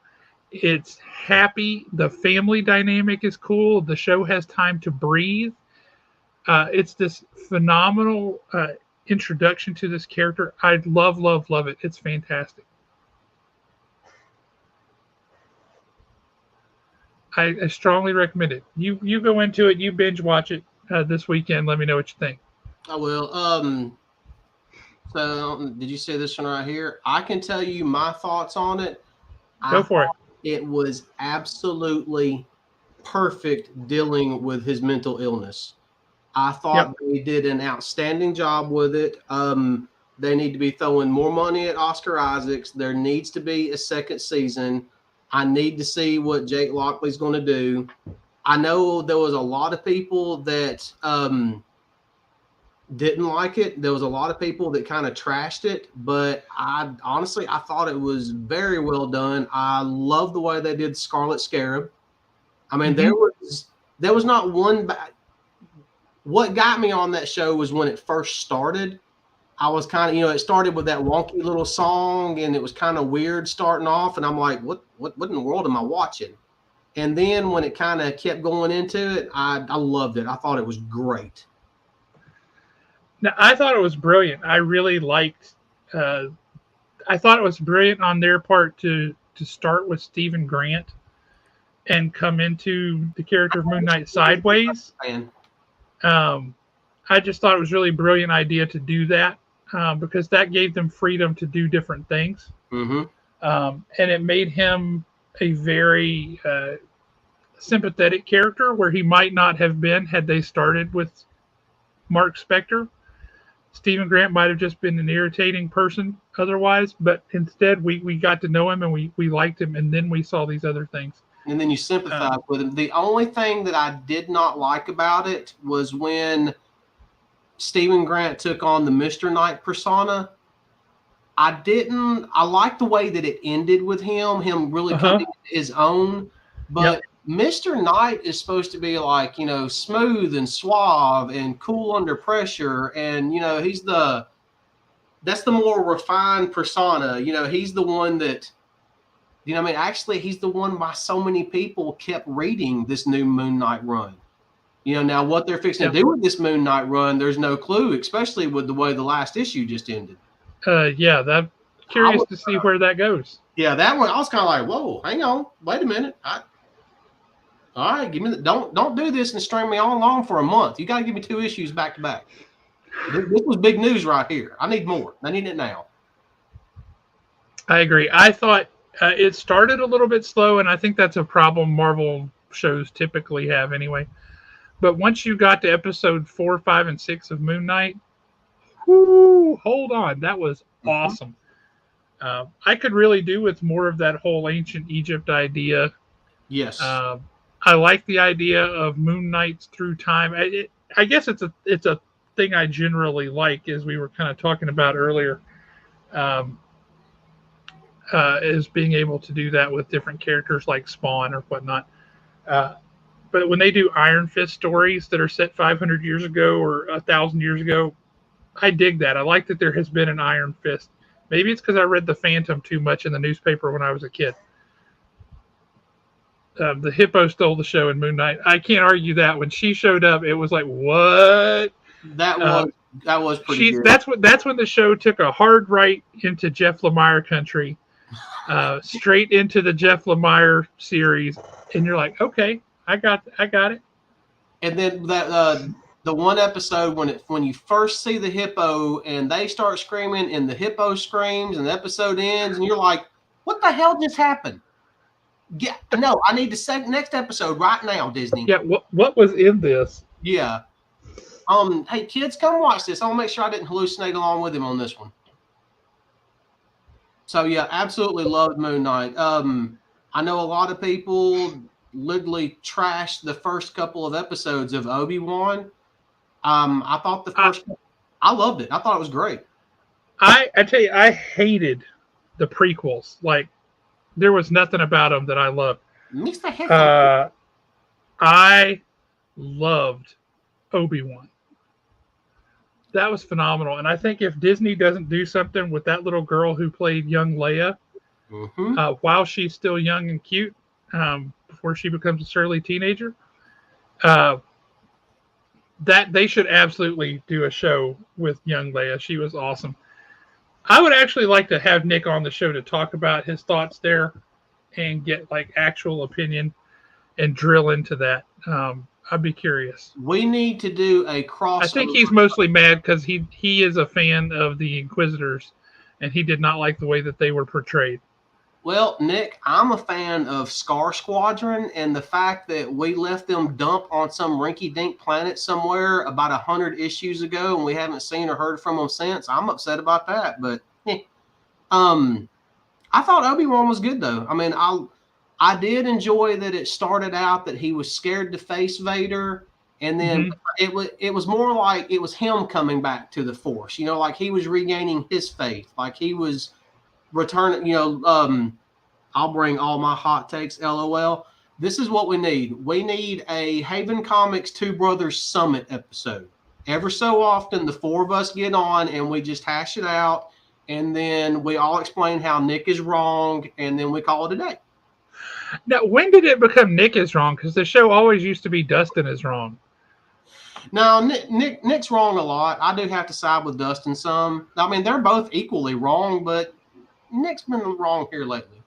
It's happy. The family dynamic is cool. The show has time to breathe. It's this phenomenal introduction to this character. I love it. It's fantastic. I strongly recommend it. You go into it. You binge watch it this weekend. Let me know what you think. I will. So did you say this one right here? I can tell you my thoughts on it. Go for it. It was absolutely perfect dealing with his mental illness. I thought they did an outstanding job with it. They need to be throwing more money at Oscar Isaacs. There needs to be a second season. I need to see what Jake Lockley's going to do. I know there was a lot of people that didn't like it. There was a lot of people that kind of trashed it, but I thought it was very well done. I love the way they did Scarlet Scarab. I mean, there was not one what got me on that show was when it first started. I was kind of, it started with that wonky little song and it was kind of weird starting off. And I'm like, what in the world am I watching? And then when it kind of kept going into it, I loved it. I thought it was great. Now, I thought it was brilliant. I really liked, I thought it was brilliant on their part to start with Stephen Grant and come into the character of Moon Knight sideways. I just thought it was really brilliant idea to do that because that gave them freedom to do different things. Mm-hmm. And it made him a very sympathetic character where he might not have been had they started with Mark Spector. Stephen Grant might have just been an irritating person otherwise, but instead we got to know him and we liked him, and then we saw these other things. And then you sympathize with him. The only thing that I did not like about it was when Stephen Grant took on the Mr. Knight persona. I liked the way that it ended with him really coming into his own. But Mr. Knight is supposed to be like, smooth and suave and cool under pressure. And, that's the more refined persona. He's the one that, actually he's the one why so many people kept reading this new Moon Knight run. Now what they're fixing to do with this Moon Knight run, there's no clue, especially with the way the last issue just ended. That curious to see where that goes. Yeah, that one I was kind of like, whoa, hang on, wait a minute. All right, give me don't do this and string me on along for a month. You got to give me 2 issues back to back. This was big news right here. I need more. I need it now. I agree. I thought it started a little bit slow, and I think that's a problem Marvel shows typically have anyway. But once you got to episode 4, 5, and 6 of Moon Knight, hold on, that was awesome. I could really do with more of that whole ancient Egypt idea. Yes. I like the idea of Moon Knights through time. I guess it's a thing I generally like, as we were kind of talking about earlier, is being able to do that with different characters like Spawn or whatnot. But when they do Iron Fist stories that are set 500 years ago or 1,000 years ago, I dig that. I like that there has been an Iron Fist. Maybe it's because I read The Phantom too much in the newspaper when I was a kid. The hippo stole the show in Moon Knight. I can't argue that. When she showed up, it was like, what? That was pretty good. That's when the show took a hard right into Jeff Lemire country, straight into the Jeff Lemire series, and you're like, okay, I got it. And then that the one episode when you first see the hippo and they start screaming and the hippo screams and the episode ends and you're like, what the hell just happened? Yeah, no, I need the next episode right now, Disney. Yeah, what was in this? Yeah. Hey kids, come watch this. I want to make sure I didn't hallucinate along with him on this one. So yeah, absolutely loved Moon Knight. I know a lot of people literally trashed the first couple of episodes of Obi-Wan. I thought I loved it. I thought it was great. I tell you, I hated the prequels. Like, there was nothing about them that I loved. I loved Obi-Wan. That was phenomenal. And I think if Disney doesn't do something with that little girl who played young Leia, while she's still young and cute, before she becomes a surly teenager, that they should absolutely do a show with young Leia. She was awesome. I would actually like to have Nick on the show to talk about his thoughts there and get like actual opinion and drill into that. I'd be curious. We need to do a crossover. I think he's mostly mad because he is a fan of the Inquisitors and he did not like the way that they were portrayed. Well, Nick, I'm a fan of Scar Squadron, and the fact that we left them dump on some rinky-dink planet somewhere about 100 issues ago, and we haven't seen or heard from them since. I'm upset about that, but I thought Obi-Wan was good though. I mean, I did enjoy that it started out that he was scared to face Vader, and then it was more like it was him coming back to the Force. You know, like he was regaining his faith, like he was returning. You know, I'll bring all my hot takes. LOL. This is what we need. We need a Haven Comics Two Brothers Summit episode. Ever so often, the four of us get on and we just hash it out, and then we all explain how Nick is wrong, and then we call it a day. Now, when did it become Nick is wrong? Because the show always used to be Dustin is wrong. No, Nick's wrong a lot. I do have to side with Dustin some. I mean, they're both equally wrong, but Nick's been wrong here lately.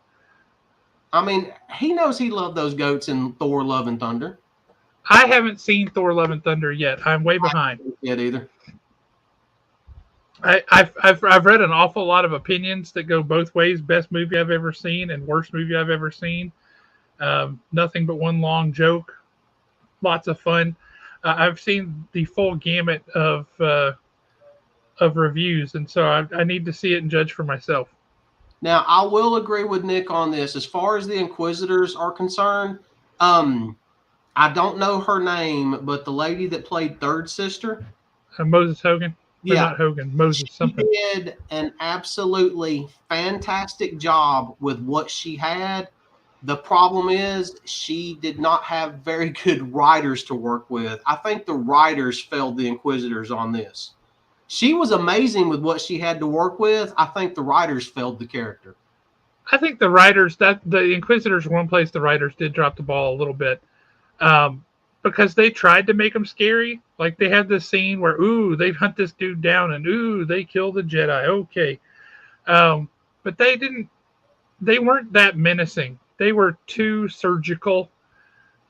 I mean, he knows he loved those goats in Thor: Love and Thunder. I haven't seen Thor: Love and Thunder yet. I'm way behind. I haven't yet either. I've read an awful lot of opinions that go both ways. Best movie I've ever seen and worst movie I've ever seen. Nothing but one long joke. Lots of fun. I've seen the full gamut of reviews, and so I need to see it and judge for myself. Now, I will agree with Nick on this. As far as the Inquisitors are concerned, I don't know her name, but the lady that played Third Sister. Moses Hogan? Yeah. Not Hogan. Moses something. She did an absolutely fantastic job with what she had. The problem is she did not have very good writers to work with. I think the writers failed the Inquisitors on this. She was amazing with what she had to work with. I think the writers failed the character. I think the writers, that the Inquisitors, one place the writers did drop the ball a little bit, because they tried to make them scary. Like they had this scene where, ooh, they hunt this dude down, and ooh, they kill the Jedi. Okay, but they didn't. They weren't that menacing. They were too surgical.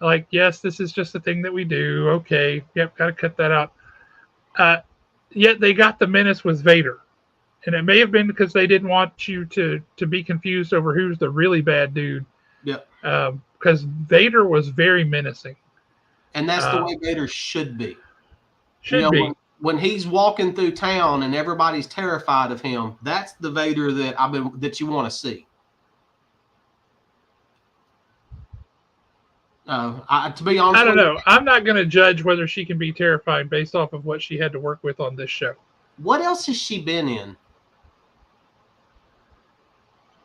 Like, yes, this is just a thing that we do. Okay, yep, got to cut that out. Yet they got the menace with Vader. And it may have been because they didn't want you to be confused over who's the really bad dude. Yep. Because Vader was very menacing. And that's the way Vader should be. Should be. When he's walking through town and everybody's terrified of him, that's the Vader that you want to see. To be honest, I don't know. I'm not going to judge whether she can be terrifying based off of what she had to work with on this show. What else has she been in?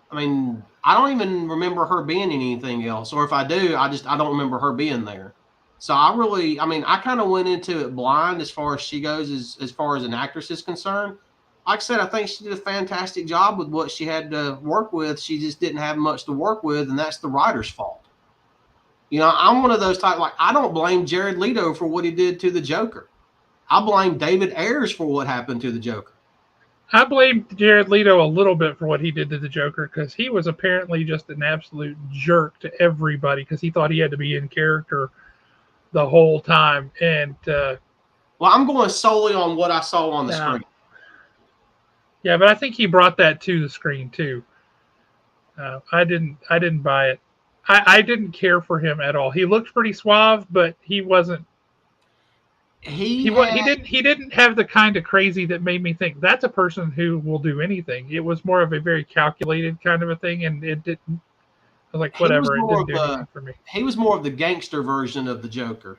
I mean, I don't even remember her being in anything else. Or if I do, I don't remember her being there. So I kind of went into it blind as far as she goes, as far as an actress is concerned. Like I said, I think she did a fantastic job with what she had to work with. She just didn't have much to work with, and that's the writer's fault. You know, I'm one of those type, like, I don't blame Jared Leto for what he did to the Joker. I blame David Ayers for what happened to the Joker. I blame Jared Leto a little bit for what he did to the Joker because he was apparently just an absolute jerk to everybody because he thought he had to be in character the whole time. And well, I'm going solely on what I saw on the screen. Yeah, but I think he brought that to the screen too. I didn't buy it. I didn't care for him at all. He looked pretty suave, but he wasn't. He didn't have the kind of crazy that made me think that's a person who will do anything. It was more of a very calculated kind of a thing, and it didn't. I was like, whatever, it didn't do anything for me. He was more of the gangster version of the Joker.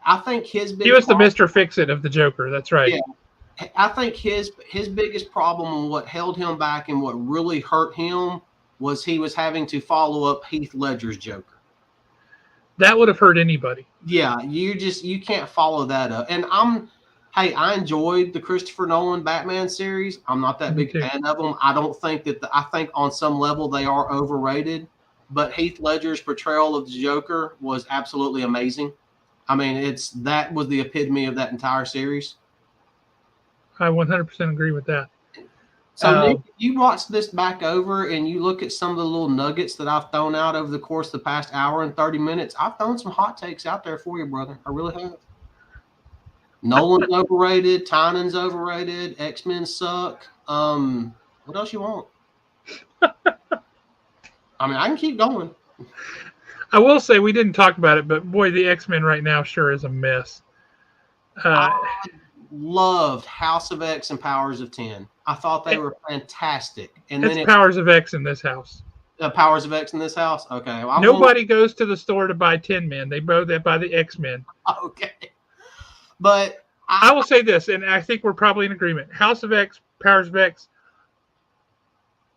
I think he was the Mr. Fix-It of the Joker. That's right. Yeah, I think his biggest problem and what held him back and what really hurt him was he was having to follow up Heath Ledger's Joker. That would have hurt anybody. Yeah, you can't follow that up. And I enjoyed the Christopher Nolan Batman series. I'm not that big fan of them. I don't think I think on some level they are overrated, but Heath Ledger's portrayal of the Joker was absolutely amazing. I mean, that was the epitome of that entire series. I 100% agree with that. So, Nick, you watch this back over and you look at some of the little nuggets that I've thrown out over the course of the past hour and 30 minutes. I've thrown some hot takes out there for you, brother. I really have. Nolan's overrated. Tynan's overrated. X-Men suck. What else you want? I mean, I can keep going. I will say we didn't talk about it, but boy, the X-Men right now sure is a mess. I loved House of X and Powers of 10. I thought they were fantastic. And it's Powers of X in this house. Powers of X in this house. Okay, well, Nobody goes to the store to buy Tin Men. They buy the X-Men. Okay, but I will say this, and I think we're probably in agreement. House of X, Powers of X,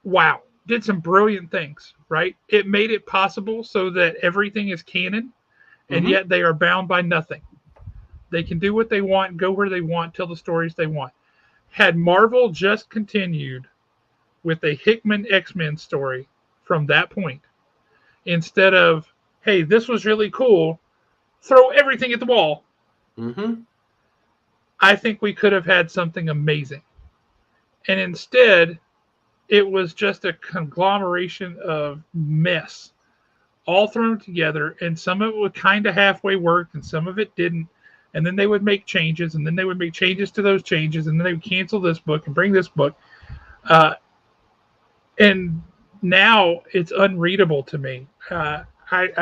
wow, did some brilliant things, right? It made it possible so that everything is canon, and yet they are bound by nothing. They can do what they want, go where they want, tell the stories they want. Had Marvel just continued with a Hickman X-Men story from that point, instead of, hey, this was really cool, throw everything at the wall, I think we could have had something amazing. And instead, it was just a conglomeration of mess all thrown together, and some of it would kind of halfway work and some of it didn't. And then they would make changes, and then they would make changes to those changes, and then they would cancel this book and bring this book. And now it's unreadable to me.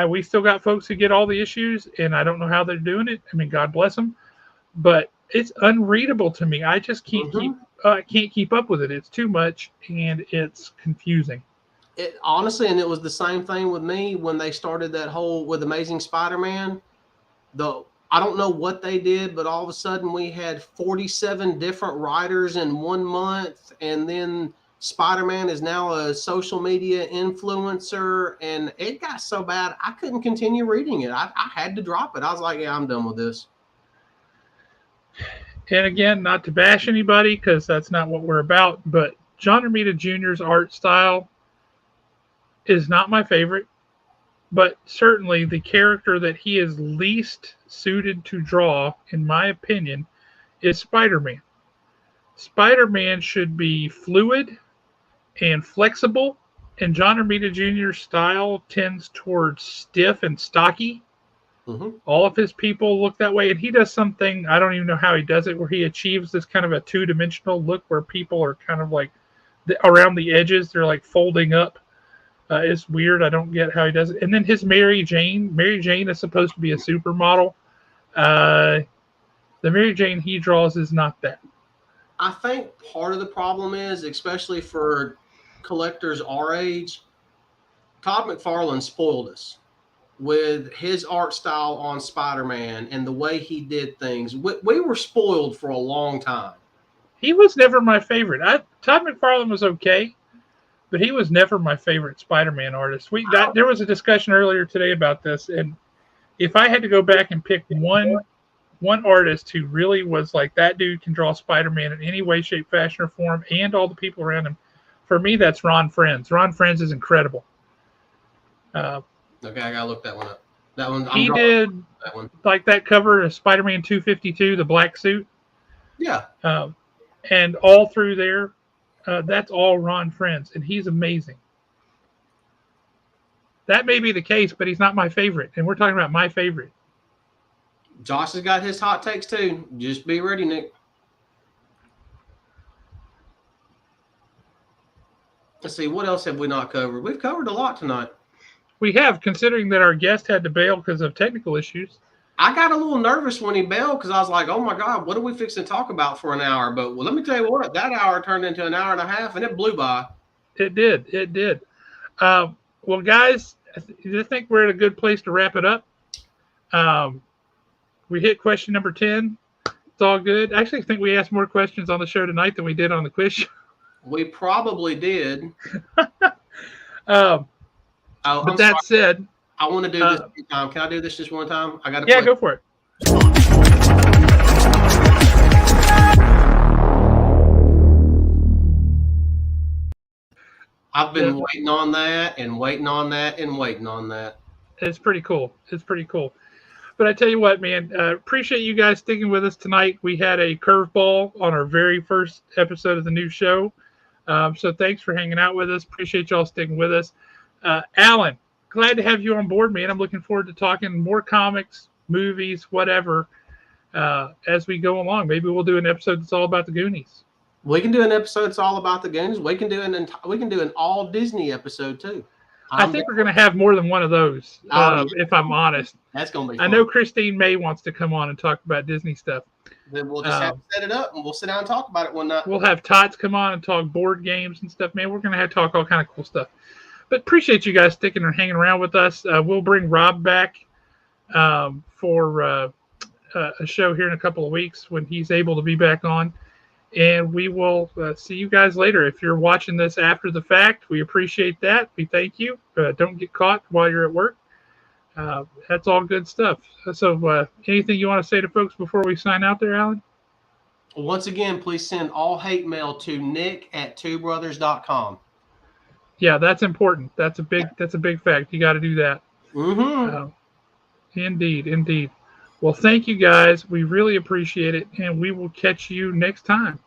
We still got folks who get all the issues, and I don't know how they're doing it. I mean, God bless them, but it's unreadable to me. I just can't keep up with it. It's too much, and it's confusing. It honestly, and it was the same thing with me when they started that whole with Amazing Spider-Man. I don't know what they did, but all of a sudden we had 47 different writers in 1 month, and then Spider-Man is now a social media influencer, and it got so bad I couldn't continue reading it. I had to drop it. I was like, yeah, I'm done with this. And again, not to bash anybody, because that's not what we're about, but John Romita Jr.'s art style is not my favorite, but certainly the character that he is least suited to draw, in my opinion, is Spider-Man. Spider-Man should be fluid and flexible, and John Romita Jr.'s style tends towards stiff and stocky. All of his people look that way, and he does something, I don't even know how he does it, where he achieves this kind of a two-dimensional look where people are kind of like around the edges, they're like folding up. It's weird. I don't get how he does it. And then his Mary Jane is supposed to be a supermodel. The Mary Jane he draws is not that. I think part of the problem is, especially for collectors our age, Todd McFarlane spoiled us with his art style on Spider-Man and the way he did things. We were spoiled for a long time. He was never my favorite. Todd McFarlane was okay, but he was never my favorite Spider-Man artist. There was a discussion earlier today about this, and if I had to go back and pick one artist who really was like, that dude can draw Spider-Man in any way, shape, fashion, or form, and all the people around him, for me, that's Ron Frenz. Ron Frenz is incredible. Okay, I gotta look that one up. That one he did that one. Like that cover of Spider-Man 252, the black suit. Yeah. And all through there, that's all Ron Frenz, and he's amazing. That may be the case, but he's not my favorite, and we're talking about my favorite. Josh has got his hot takes too. Just be ready, Nick. Let's see, what else have we not covered? We've covered a lot tonight. We have, considering that our guest had to bail because of technical issues. I got a little nervous when he bailed because I was like, oh my God, what are we fixing to talk about for an hour? But let me tell you what, that hour turned into an hour and a half, and it blew by. It did. Well, guys, I think we're at a good place to wrap it up. We hit question number 10. It's all good. I actually think we asked more questions on the show tonight than we did on the quiz show. We probably did. But that said, I want to do this one time. Can I do this just one time? I got to. Yeah, go for it. I've been waiting on that and waiting on that and waiting on that. It's pretty cool. But I tell you what, man, appreciate you guys sticking with us tonight. We had a curveball on our very first episode of the new show. So thanks for hanging out with us. Appreciate y'all sticking with us. Alan, glad to have you on board, man. I'm looking forward to talking more comics, movies, whatever, as we go along. Maybe we'll do an episode that's all about the Goonies. We can do an episode that's all about the Goonies. We can do an all Disney episode too. I think we're going to have more than one of those, if I'm honest. That's going to be fun. I know Christine May wants to come on and talk about Disney stuff. Then we'll just have to set it up, and we'll sit down and talk about it one night. We'll have Tots come on and talk board games and stuff. Man, we're going to have to talk all kind of cool stuff. But appreciate you guys sticking or hanging around with us. We'll bring Rob back for a show here in a couple of weeks when he's able to be back on. And we will see you guys later. If you're watching this after the fact, we appreciate that. We thank you. Don't get caught while you're at work. That's all good stuff. So anything you want to say to folks before we sign out there, Alan? Once again, please send all hate mail to nick@twobrothers.com. Yeah, that's important. That's a big fact. You got to do that. Mm-hmm. Indeed. Well, thank you guys. We really appreciate it, and we will catch you next time.